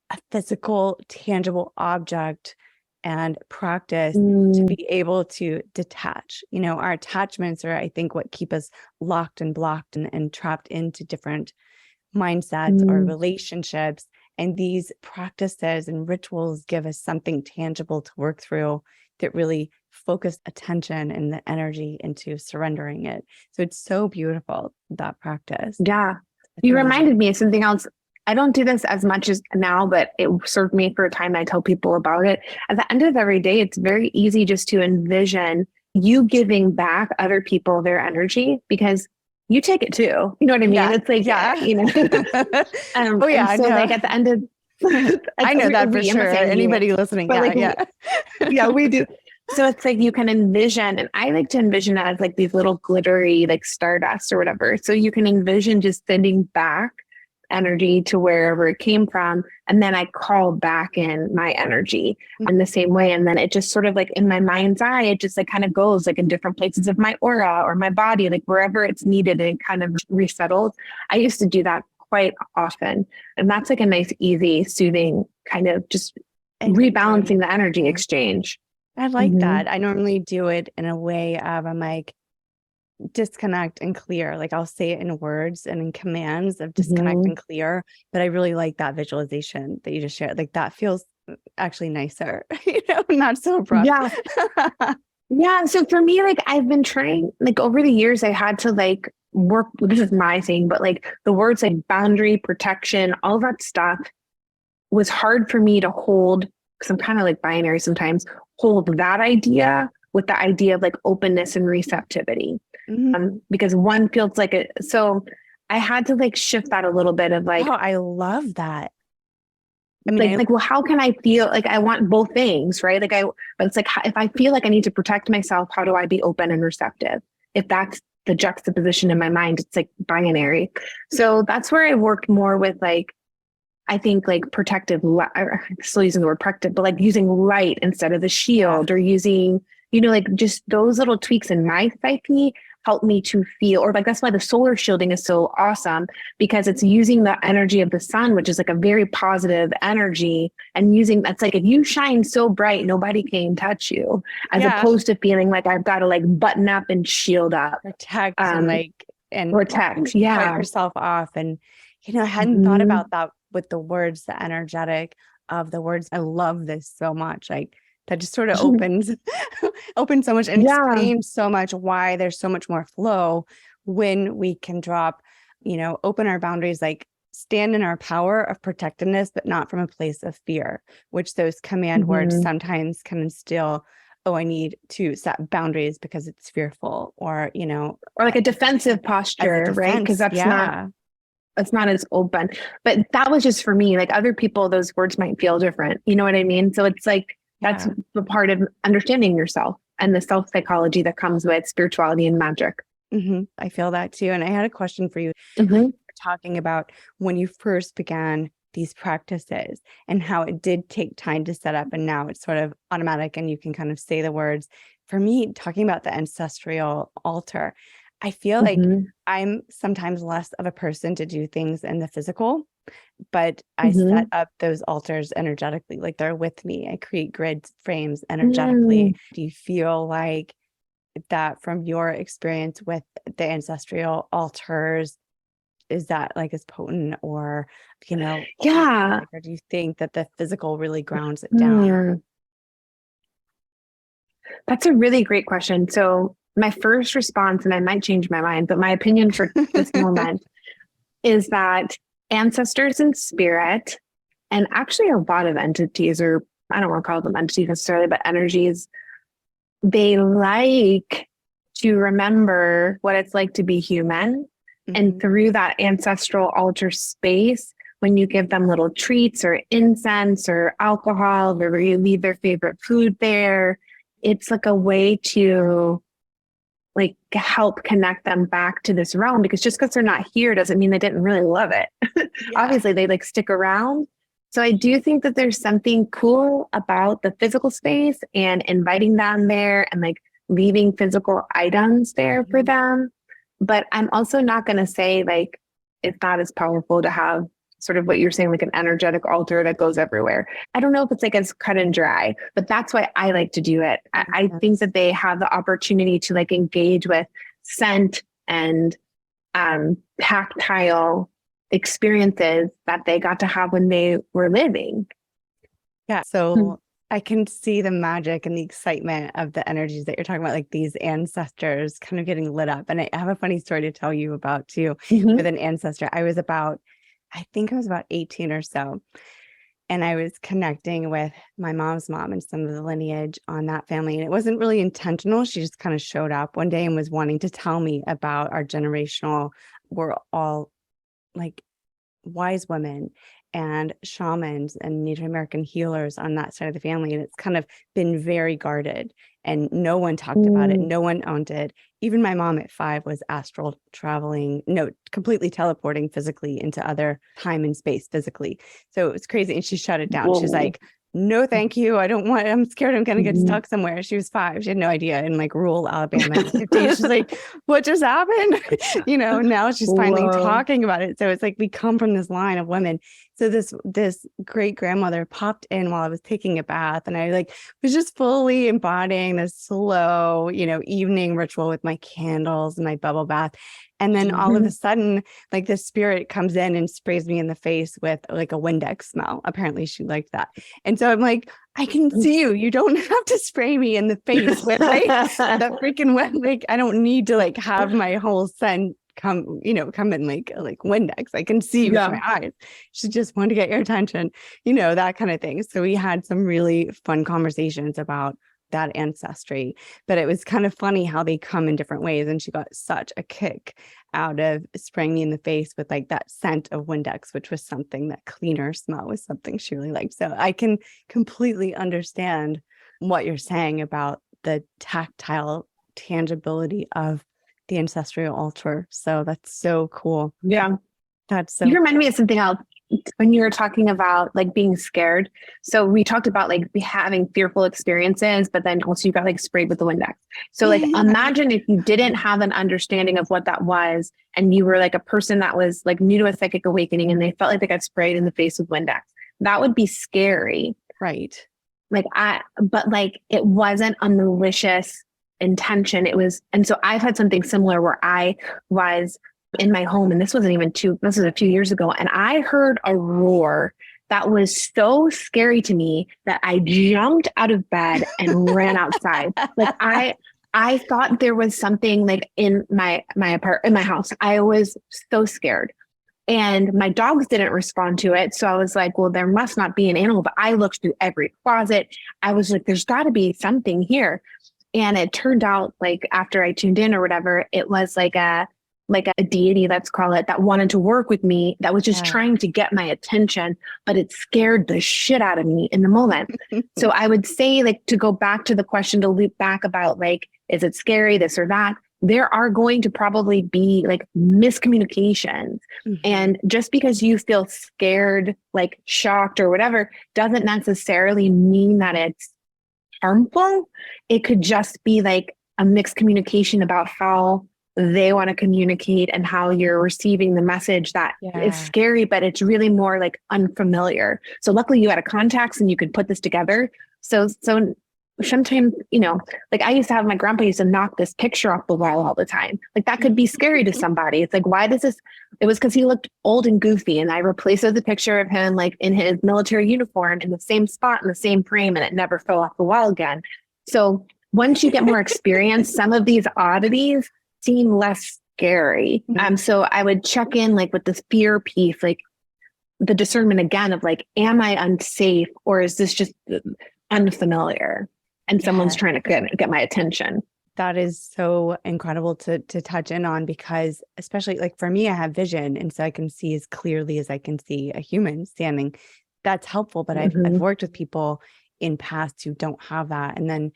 a physical, tangible object and practice to be able to detach. Our attachments are, I think, what keep us locked and blocked and trapped into different mindsets or relationships. And these practices and rituals give us something tangible to work through that really focus attention and the energy into surrendering it. So it's so beautiful, that practice. Yeah. You reminded me of something else. I don't do this as much as now, but it served me for a time. I tell people about it. At the end of every day, it's very easy just to envision you giving back other people their energy, because you take it too. You know what I mean? Yeah. It's like, Oh yeah. So like at the end of, I know that for sure. Anybody listening. Yeah, we do. So it's like you can envision, and I like to envision it as like these little glittery, like stardust or whatever. So you can envision just sending back energy to wherever it came from. And then I call back in my energy in the same way. And then it just sort of like in my mind's eye, it just like kind of goes like in different places of my aura or my body, like wherever it's needed, and kind of resettles. I used to do that quite often. And that's like a nice, easy, soothing kind of just rebalancing the energy exchange. I like that. I normally do it in a way of, I'm like, disconnect and clear. Like I'll say it in words and in commands of disconnect and clear. But I really like that visualization that you just shared. Like that feels actually nicer, not so abrupt. Yeah. Yeah. So for me, like I've been trying, like over the years, I had to like work, this is my thing, but like the words like boundary, protection, all that stuff was hard for me to hold, because I'm kind of like binary sometimes, hold that idea with the idea of like openness and receptivity. Because one feels like it. So I had to like shift that a little bit of like, oh, I love that. I mean, well, how can I feel like I want both things, right? But it's like, if I feel like I need to protect myself, how do I be open and receptive? If that's the juxtaposition in my mind, it's like binary. So that's where I worked more with like, I think like protective, I'm still using the word protective, but like using light instead of the shield, or using, like just those little tweaks in my psyche help me to feel, or like, that's why the solar shielding is so awesome, because it's using the energy of the sun, which is like a very positive energy, and that's like, if you shine so bright, nobody can touch you, as opposed to feeling like I've got to like button up and shield up, protect and protect, cut yourself off. And, I hadn't thought about that with the words, the energetic of the words. I love this so much. Like that just sort of opens so much and explains so much why there's so much more flow when we can drop, open our boundaries, like stand in our power of protectiveness, but not from a place of fear, which those command words sometimes can instill. Oh, I need to set boundaries because it's fearful, or, or like a defensive posture, right? Because it's not as open. But that was just for me. Like other people, those words might feel different. You know what I mean? So it's like, that's the part of understanding yourself and the self-psychology that comes with spirituality and magic. I feel that too. And I had a question for you. Talking about when you first began these practices and how it did take time to set up, and now it's sort of automatic and you can kind of say the words. For me, talking about the ancestral altar, I feel like I'm sometimes less of a person to do things in the physical, but I set up those altars energetically, like they're with me. I create grid frames energetically. Do you feel like that from your experience with the ancestral altars, is that like as potent, or, Yeah. or do you think that the physical really grounds it down? That's a really great question. So my first response, and I might change my mind, but my opinion for this moment is that ancestors in spirit, and actually a lot of entities, or I don't want to call them entities necessarily, but energies, they like to remember what it's like to be human. And through that ancestral altar space, when you give them little treats or incense or alcohol, or you leave their favorite food there, it's like a way to like help connect them back to this realm, because just because they're not here doesn't mean they didn't really love it. Yeah. Obviously they like stick around. So I do think that there's something cool about the physical space and inviting them there and like leaving physical items there for them. But I'm also not going to say like it's not as powerful to have sort of what you're saying, like an energetic altar that goes everywhere. I don't know if it's like as cut and dry, but that's why I like to do it. I think that they have the opportunity to like engage with scent and tactile experiences that they got to have when they were living. Yeah. So I can see the magic and the excitement of the energies that you're talking about, like these ancestors kind of getting lit up. And I have a funny story to tell you about too, with an ancestor. I think I was about 18 or so. And I was connecting with my mom's mom and some of the lineage on that family. And it wasn't really intentional. She just kind of showed up one day and was wanting to tell me about our generational, we're all like wise women and shamans and Native American healers on that side of the family. And it's kind of been very guarded and no one talked about it. No one owned it. Even my mom at 5 was astral traveling, completely teleporting physically into other time and space physically. So it was crazy. And she shut it down. She's like, no, thank you. I'm scared I'm going to get stuck somewhere. She was 5. She had no idea in like rural Alabama. She's like, what just happened? Now she's finally talking about it. So it's like, we come from this line of women. So this great grandmother popped in while I was taking a bath, and I like was just fully embodying this slow, evening ritual with my candles and my bubble bath. And then all of a sudden, like the spirit comes in and sprays me in the face with like a Windex smell. Apparently she liked that. And so I'm like, I can see you. You don't have to spray me in the face with like the freaking like, I don't need to like have my whole scent come in like Windex. I can see with my eyes. She just wanted to get your attention, that kind of thing. So we had some really fun conversations about that ancestry, but it was kind of funny how they come in different ways. And she got such a kick out of spraying me in the face with like that scent of Windex, which was something, that cleaner smell was something she really liked. So I can completely understand what you're saying about the tactile tangibility of the ancestral altar. So that's so cool. Yeah. That's so You remind me of something else when you were talking about like being scared. So we talked about like having fearful experiences, but then also you got like sprayed with the Windex. So like imagine if you didn't have an understanding of what that was, and you were like a person that was like new to a psychic awakening and they felt like they got sprayed in the face with Windex. That would be scary. Right. But like it wasn't a malicious intention. It was, and so I've had something similar where I was in my home, and this was a few years ago, and I heard a roar that was so scary to me that I jumped out of bed and ran outside. Like I thought there was something like in my house. I was so scared. And my dogs didn't respond to it. So I was like, well, there must not be an animal. But I looked through every closet. I was like, there's got to be something here. And it turned out, like after I tuned in or whatever, it was like a deity, let's call it, that wanted to work with me, that was just trying to get my attention, but it scared the shit out of me in the moment. So I would say, like, to go back to the question, to loop back about like, is it scary, this or that? there are going to probably be like miscommunications. And just because you feel scared, like shocked or whatever, doesn't necessarily mean that it's harmful. It could just be like a mixed communication about how they want to communicate and how you're receiving the message that is scary, but it's really more like unfamiliar. So luckily you had a contacts and you could put this together. So sometimes, you know, like I used to have, my grandpa used to knock this picture off the wall all the time. Like that could be scary to somebody. It's like, why does this? It was because he looked old and goofy, and I replaced the picture of him like in his military uniform in the same spot in the same frame, and it never fell off the wall again. So once you get more experience, some of these oddities seem less scary. So I would check in like with this fear piece, like the discernment again of like, am I unsafe, or is this just unfamiliar? And someone's trying to get my attention. That is so incredible to touch in on, because especially like for me, I have vision. And so I can see as clearly as I can see a human standing. That's helpful. But I've worked with people in past who don't have that. And then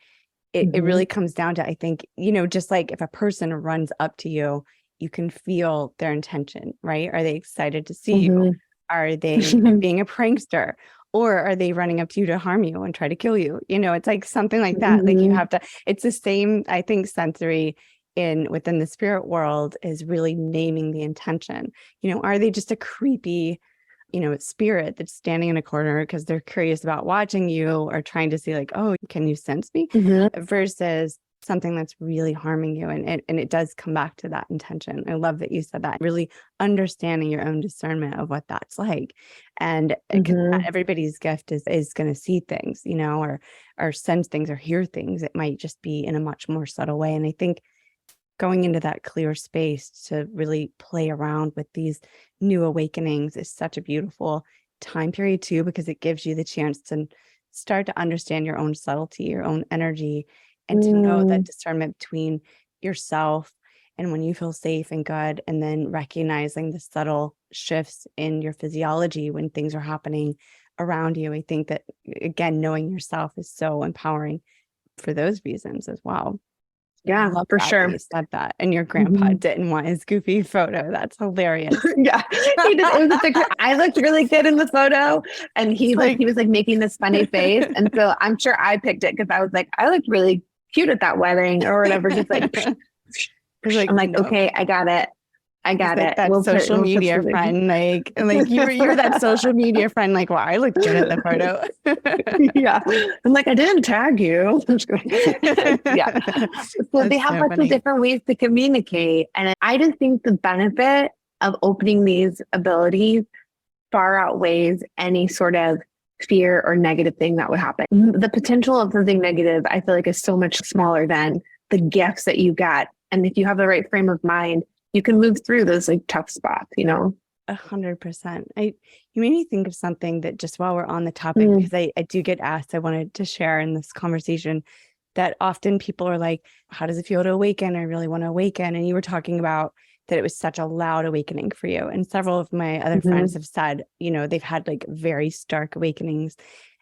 it really comes down to, I think, you know, just like if a person runs up to you, you can feel their intention, right? Are they excited to see you? Are they being a prankster? Or are they running up to you to harm you and try to kill you? You know, it's like something like that. Like you have to, it's the same, I think, sensory within the spirit world is really naming the intention. You know, are they just a creepy, you know, spirit that's standing in a corner because they're curious about watching you or trying to see like, oh, can you sense me? Versus something that's really harming you. And it does come back to that intention. I love that you said that, really understanding your own discernment of what that's like. And not everybody's gift is going to see things, you know, or sense things or hear things. It might just be in a much more subtle way. And I think going into that clear space to really play around with these new awakenings is such a beautiful time period too, because it gives you the chance to start to understand your own subtlety, your own energy, and to know that discernment between yourself and when you feel safe and good, and then recognizing the subtle shifts in your physiology when things are happening around you. I think that, again, knowing yourself is so empowering for those reasons as well. Yeah, for sure. You said that. And your grandpa didn't want his goofy photo. That's hilarious. Yeah. He did. It was a picture. I looked really good in the photo, and he was like making this funny face. And so I'm sure I picked it because I was like, I looked really cute at that wedding or whatever. Just like, I'm like, no. Okay, I got it. I got it. That social media friend, like you're that social media friend. Like, well, I look good at the photo. Yeah, I'm like, I didn't tag you. Yeah. So they have lots of different ways to communicate, and I just think the benefit of opening these abilities far outweighs any sort of fear or negative thing that would happen. The potential of something negative, I feel like, is so much smaller than the gifts that you got. And if you have the right frame of mind, you can move through those like tough spots, you know? 100%. You made me think of something that just while we're on the topic, because I do get asked, I wanted to share in this conversation that often people are like, how does it feel to awaken? I really want to awaken. And you were talking about that it was such a loud awakening for you. And several of my other friends have said, you know, they've had like very stark awakenings.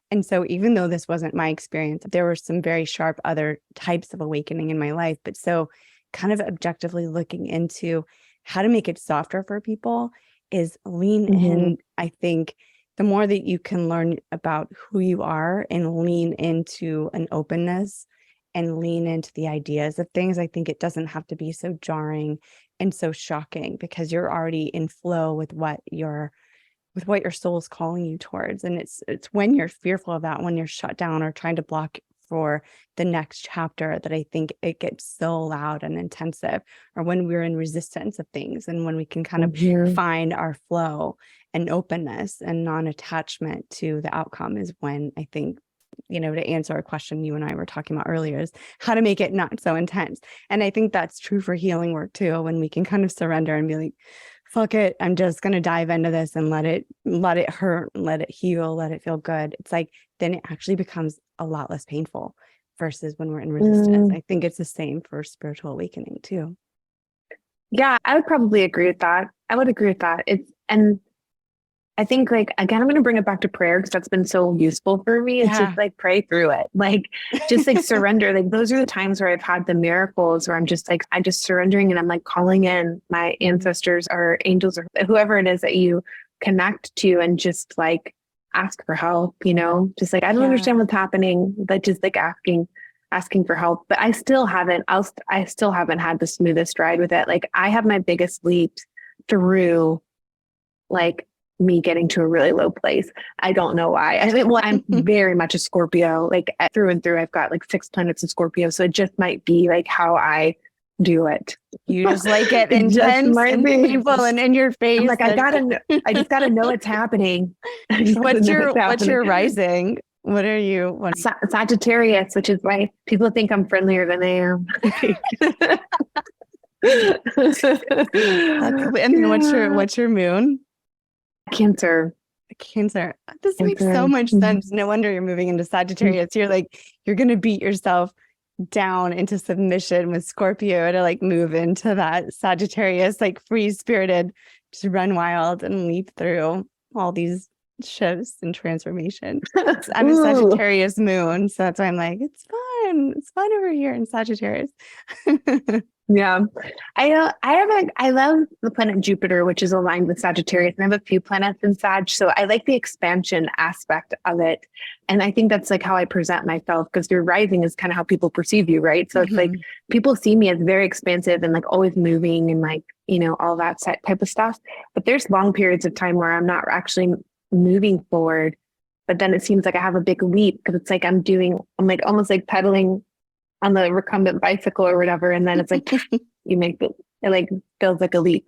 And so even though this wasn't my experience, there were some very sharp other types of awakening in my life. But so kind of objectively looking into how to make it softer for people is lean in. I think the more that you can learn about who you are and lean into an openness and lean into the ideas of things, I think it doesn't have to be so jarring and so shocking, because you're already in flow with what your soul's calling you towards. And it's when you're fearful of that, when you're shut down or trying to block for the next chapter, that I think it gets so loud and intensive, or when we're in resistance of things, and when we can kind of find our flow and openness and non-attachment to the outcome is when I think, you know, to answer a question you and I were talking about earlier, is how to make it not so intense. And I think that's true for healing work too, when we can kind of surrender and be like, fuck it, I'm just going to dive into this and let it hurt, let it heal, let it feel good. It's like, then it actually becomes a lot less painful versus when we're in resistance. I think it's the same for spiritual awakening too. Yeah, I would probably agree with that. I would agree with that. And I think like, again, I'm going to bring it back to prayer because that's been so useful for me. It's just like pray through it. Like just like surrender. Like those are the times where I've had the miracles where I'm just surrendering and I'm like calling in my ancestors or angels or whoever it is that you connect to and just like ask for help, just like, I don't understand what's happening, but just like asking for help. But I still haven't had the smoothest ride with it. Like I have my biggest leaps through like me getting to a really low place. I don't know why. I mean, well, I'm very much a Scorpio, like through and through. I've got like 6 planets in Scorpio. So it just might be like how I do it. You just like it intense and painful and in your face. I'm like, I just gotta know it's happening. What's your rising? What are you? Sagittarius, which is why people think I'm friendlier than I am. And then what's your moon? Cancer. This makes so much sense. No wonder you're moving into Sagittarius. You're like, you're going to beat yourself down into submission with Scorpio to like move into that Sagittarius, like free spirited, just run wild and leap through all these shifts and transformation. I'm a Sagittarius moon. So that's why I'm like, it's fun. It's fun over here in Sagittarius. Yeah. I love the planet Jupiter, which is aligned with Sagittarius. And I have a few planets in Sag. So I like the expansion aspect of it. And I think that's like how I present myself because your rising is kind of how people perceive you, right? So it's like people see me as very expansive and like always moving and like, all that type of stuff. But there's long periods of time where I'm not actually moving forward. But then it seems like I have a big leap because it's like I'm like almost like pedaling on the recumbent bicycle or whatever. And then it's like, it like feels like a leap.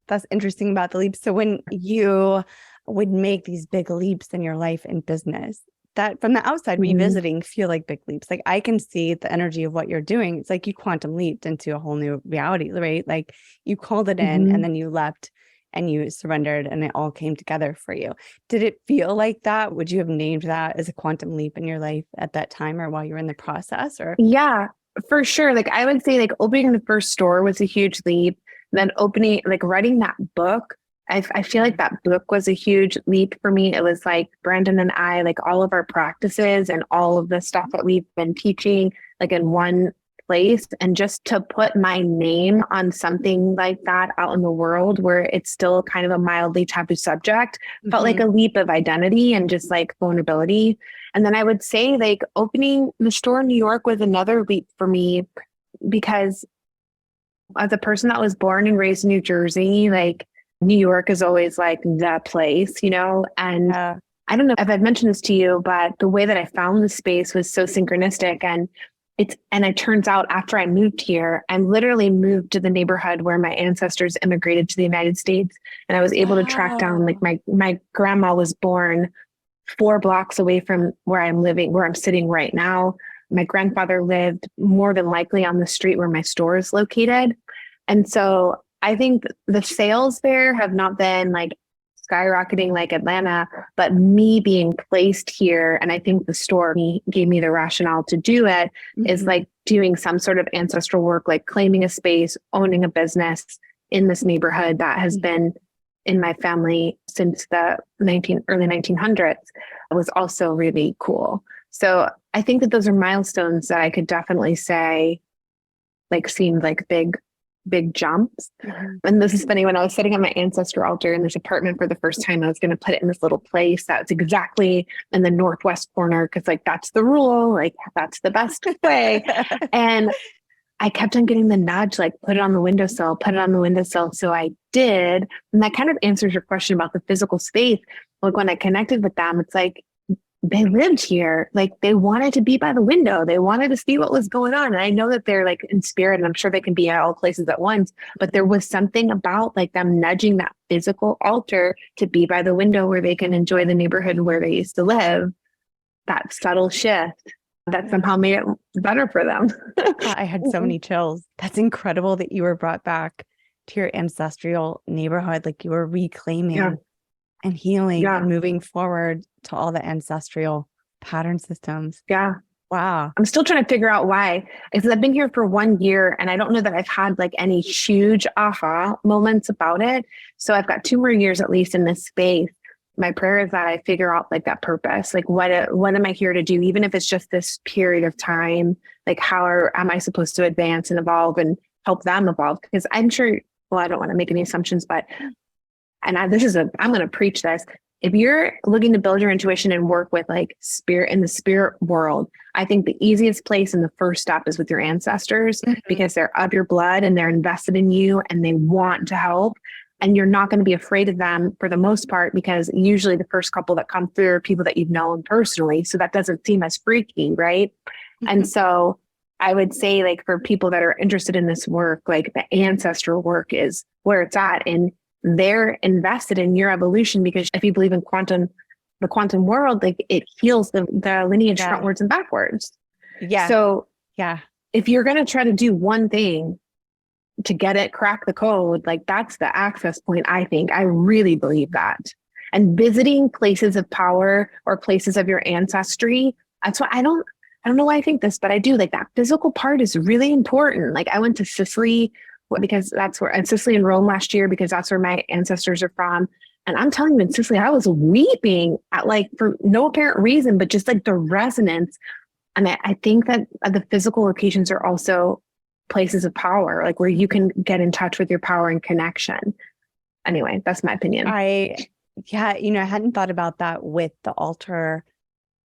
That's interesting about the leaps. So when you would make these big leaps in your life and business, that from the outside revisiting feel like big leaps. Like I can see the energy of what you're doing. It's like you quantum leaped into a whole new reality, right? Like you called it in and then you leapt and you surrendered and it all came together for you. Did it feel like that? Would you have named that as a quantum leap in your life at that time or while you were in the process? Or yeah, for sure. Like I would say like opening the first store was a huge leap. Then writing that book, I feel like that book was a huge leap for me. It was like Brandon and I, like all of our practices and all of the stuff that we've been teaching like in one place, and just to put my name on something like that out in the world where it's still kind of a mildly taboo subject felt like a leap of identity and just like vulnerability. And then I would say like opening the store in New York was another leap for me because as a person that was born and raised in New Jersey, like New York is always like the place, and I don't know if I've mentioned this to you, but the way that I found the space was so synchronistic. And it turns out after I moved here, I literally moved to the neighborhood where my ancestors immigrated to the United States. And I was able to track down, like my grandma was born 4 blocks away from where I'm sitting right now. My grandfather lived more than likely on the street where my store is located. And so I think the sales there have not been like skyrocketing like Atlanta, but me being placed here, and I think the store gave me the rationale to do it, is like doing some sort of ancestral work, like claiming a space, owning a business in this neighborhood that has been in my family since the early 1900s was also really cool. So I think that those are milestones that I could definitely say like seemed like big jumps. And this is funny, when I was sitting on my ancestor altar in this apartment for the first time, I was going to put it in this little place that's exactly in the northwest corner because like that's the rule, like that's the best way. And I kept on getting the nudge, like put it on the windowsill. So I did. And that kind of answers your question about the physical space. Like when I connected with them, it's like they lived here. Like they wanted to be by the window. They wanted to see what was going on. And I know that they're like in spirit, and I'm sure they can be at all places at once, but there was something about like them nudging that physical altar to be by the window where they can enjoy the neighborhood where they used to live. That subtle shift that somehow made it better for them. I had so many chills. That's incredible that you were brought back to your ancestral neighborhood. Like you were reclaiming and healing and moving forward to all the ancestral pattern systems. Yeah. Wow. I'm still trying to figure out why, because I've been here for 1 year and I don't know that I've had like any huge aha moments about it. So I've got 2 more years at least in this space. my prayer is that I figure out like that purpose, like what am I here to do, even if it's just this period of time, like am I supposed to advance and evolve and help them evolve? Because I'm sure, well, I don't want to make any assumptions, but, and I'm going to preach this. If you're looking to build your intuition and work with like spirit in the spirit world, I think the easiest place and the first step is with your ancestors, because they're of your blood and they're invested in you and they want to help. And you're not going to be afraid of them for the most part, because usually the first couple that come through are people that you've known personally. So that doesn't seem as freaky, right? And so I would say, like, for people that are interested in this work, like the ancestral work is where it's at. And they're invested in your evolution, because if you believe in the quantum world, like it heals the lineage frontwards and backwards. Yeah. So yeah, if you're going to try to do one thing to get it, crack the code, like that's the access point. I think I really believe that. And visiting places of power or places of your ancestry, that's why I don't know why I think this, but I do. Like that physical part is really important. Like I went to Sicily because that's where, and Sicily and Rome last year, because that's where my ancestors are from. And I'm telling you, in Sicily, I was weeping at, like, for no apparent reason, but just like the resonance. And I think that the physical locations are also places of power, like where you can get in touch with your power and connection. Anyway, that's my opinion. I hadn't thought about that with the altar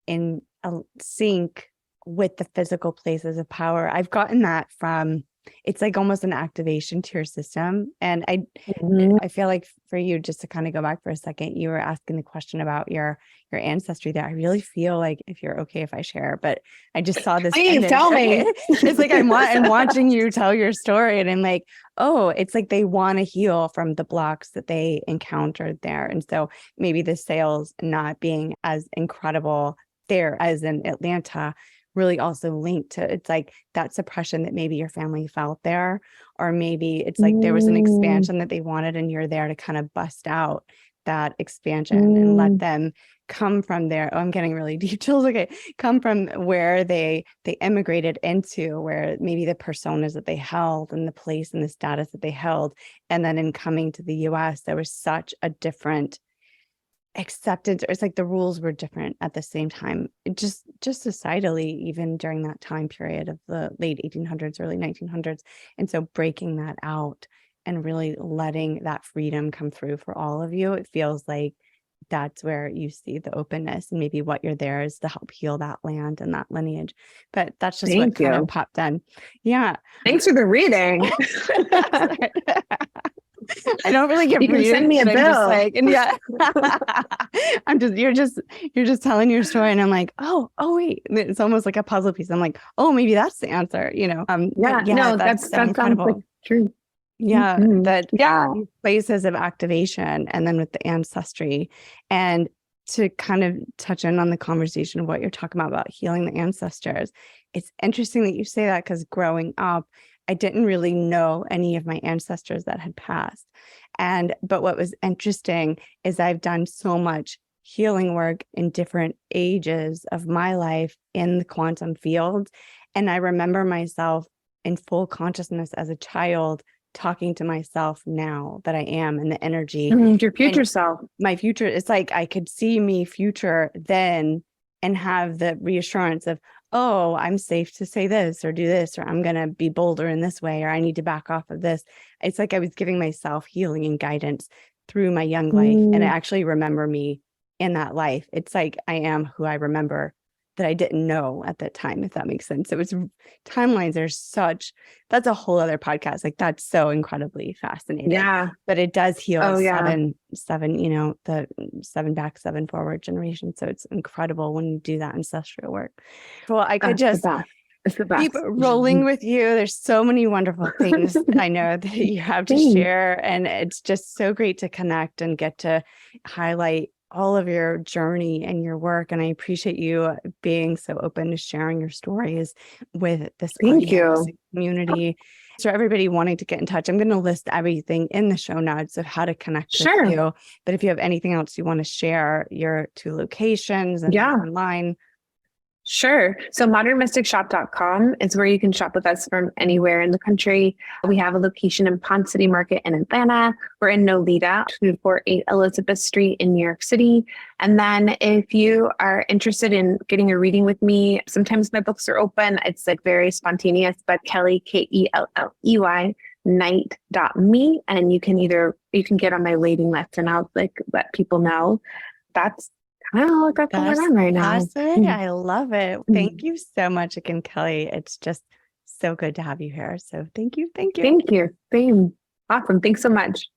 in a sync with the physical places of power. I've gotten that from, it's like almost an activation to your system. And I feel like for you, just to kind of go back for a second, you were asking the question about your ancestry there. I really feel like, if you're okay if I share, but I just saw this. Please tell me. It's like I'm watching you tell your story, and I'm like, oh, it's like they want to heal from the blocks that they encountered there. And so maybe the sales not being as incredible there as in Atlanta really also linked to, it's like that suppression that maybe your family felt there, or maybe it's like there was an expansion that they wanted, and you're there to kind of bust out that expansion and let them come from there. Oh, I'm getting really deep chills. Okay. Come from where they immigrated into, where maybe the personas that they held and the place and the status that they held. And then in coming to the US, there was such a different acceptance. It's like the rules were different at the same time, just societally, even during that time period of the late 1800s, early 1900s. And so breaking that out and really letting that freedom come through for all of you, it feels like that's where you see the openness, and maybe what you're there is to help heal that land and that lineage. But that's just what kind of popped in. Yeah. Thanks for the reading. I don't really get. You can send me a bill. You're just telling your story, and I'm like, oh wait, it's almost like a puzzle piece. I'm like, oh, maybe that's the answer. That sounds like true. Yeah, places of activation, and then with the ancestry, and to kind of touch in on the conversation of what you're talking about healing the ancestors. It's interesting that you say that, because growing up, I didn't really know any of my ancestors that had passed. But what was interesting is I've done so much healing work in different ages of my life in the quantum field. And I remember myself in full consciousness as a child talking to myself now that I am in the energy. Your future self. My future, it's like I could see me future then and have the reassurance of, oh, I'm safe to say this or do this, or I'm going to be bolder in this way, or I need to back off of this. It's like I was giving myself healing and guidance through my young life. And I actually remember me in that life. It's like I am who I remember that I didn't know at that time, if that makes sense. It was timelines are that's a whole other podcast. Like that's so incredibly fascinating. Yeah. But it does heal seven, the 7 back, 7 forward generation. So it's incredible when you do that ancestral work. Well, I could just keep rolling with you. There's so many wonderful things I know that you have to share. And it's just so great to connect and get to highlight all of your journey and your work. And I appreciate you being so open to sharing your stories with this community. So everybody wanting to get in touch, I'm going to list everything in the show notes of how to connect with you. But if you have anything else you want to share, your 2 locations and online. Sure. So modernmysticshop.com is where you can shop with us from anywhere in the country. We have a location in Pond City Market in Atlanta. We're in Nolita, 248 Elizabeth Street in New York City. And then if you are interested in getting a reading with me, sometimes my books are open. It's like very spontaneous, but Kelley, Kelley, Knight.me. And you can get on my waiting list and I'll like let people know. That's kind of what that's going on right now. Awesome. I love it. Thank you so much again, Kelley. It's just so good to have you here. So thank you. Thank you. Thank you. Same. Awesome. Thanks so much.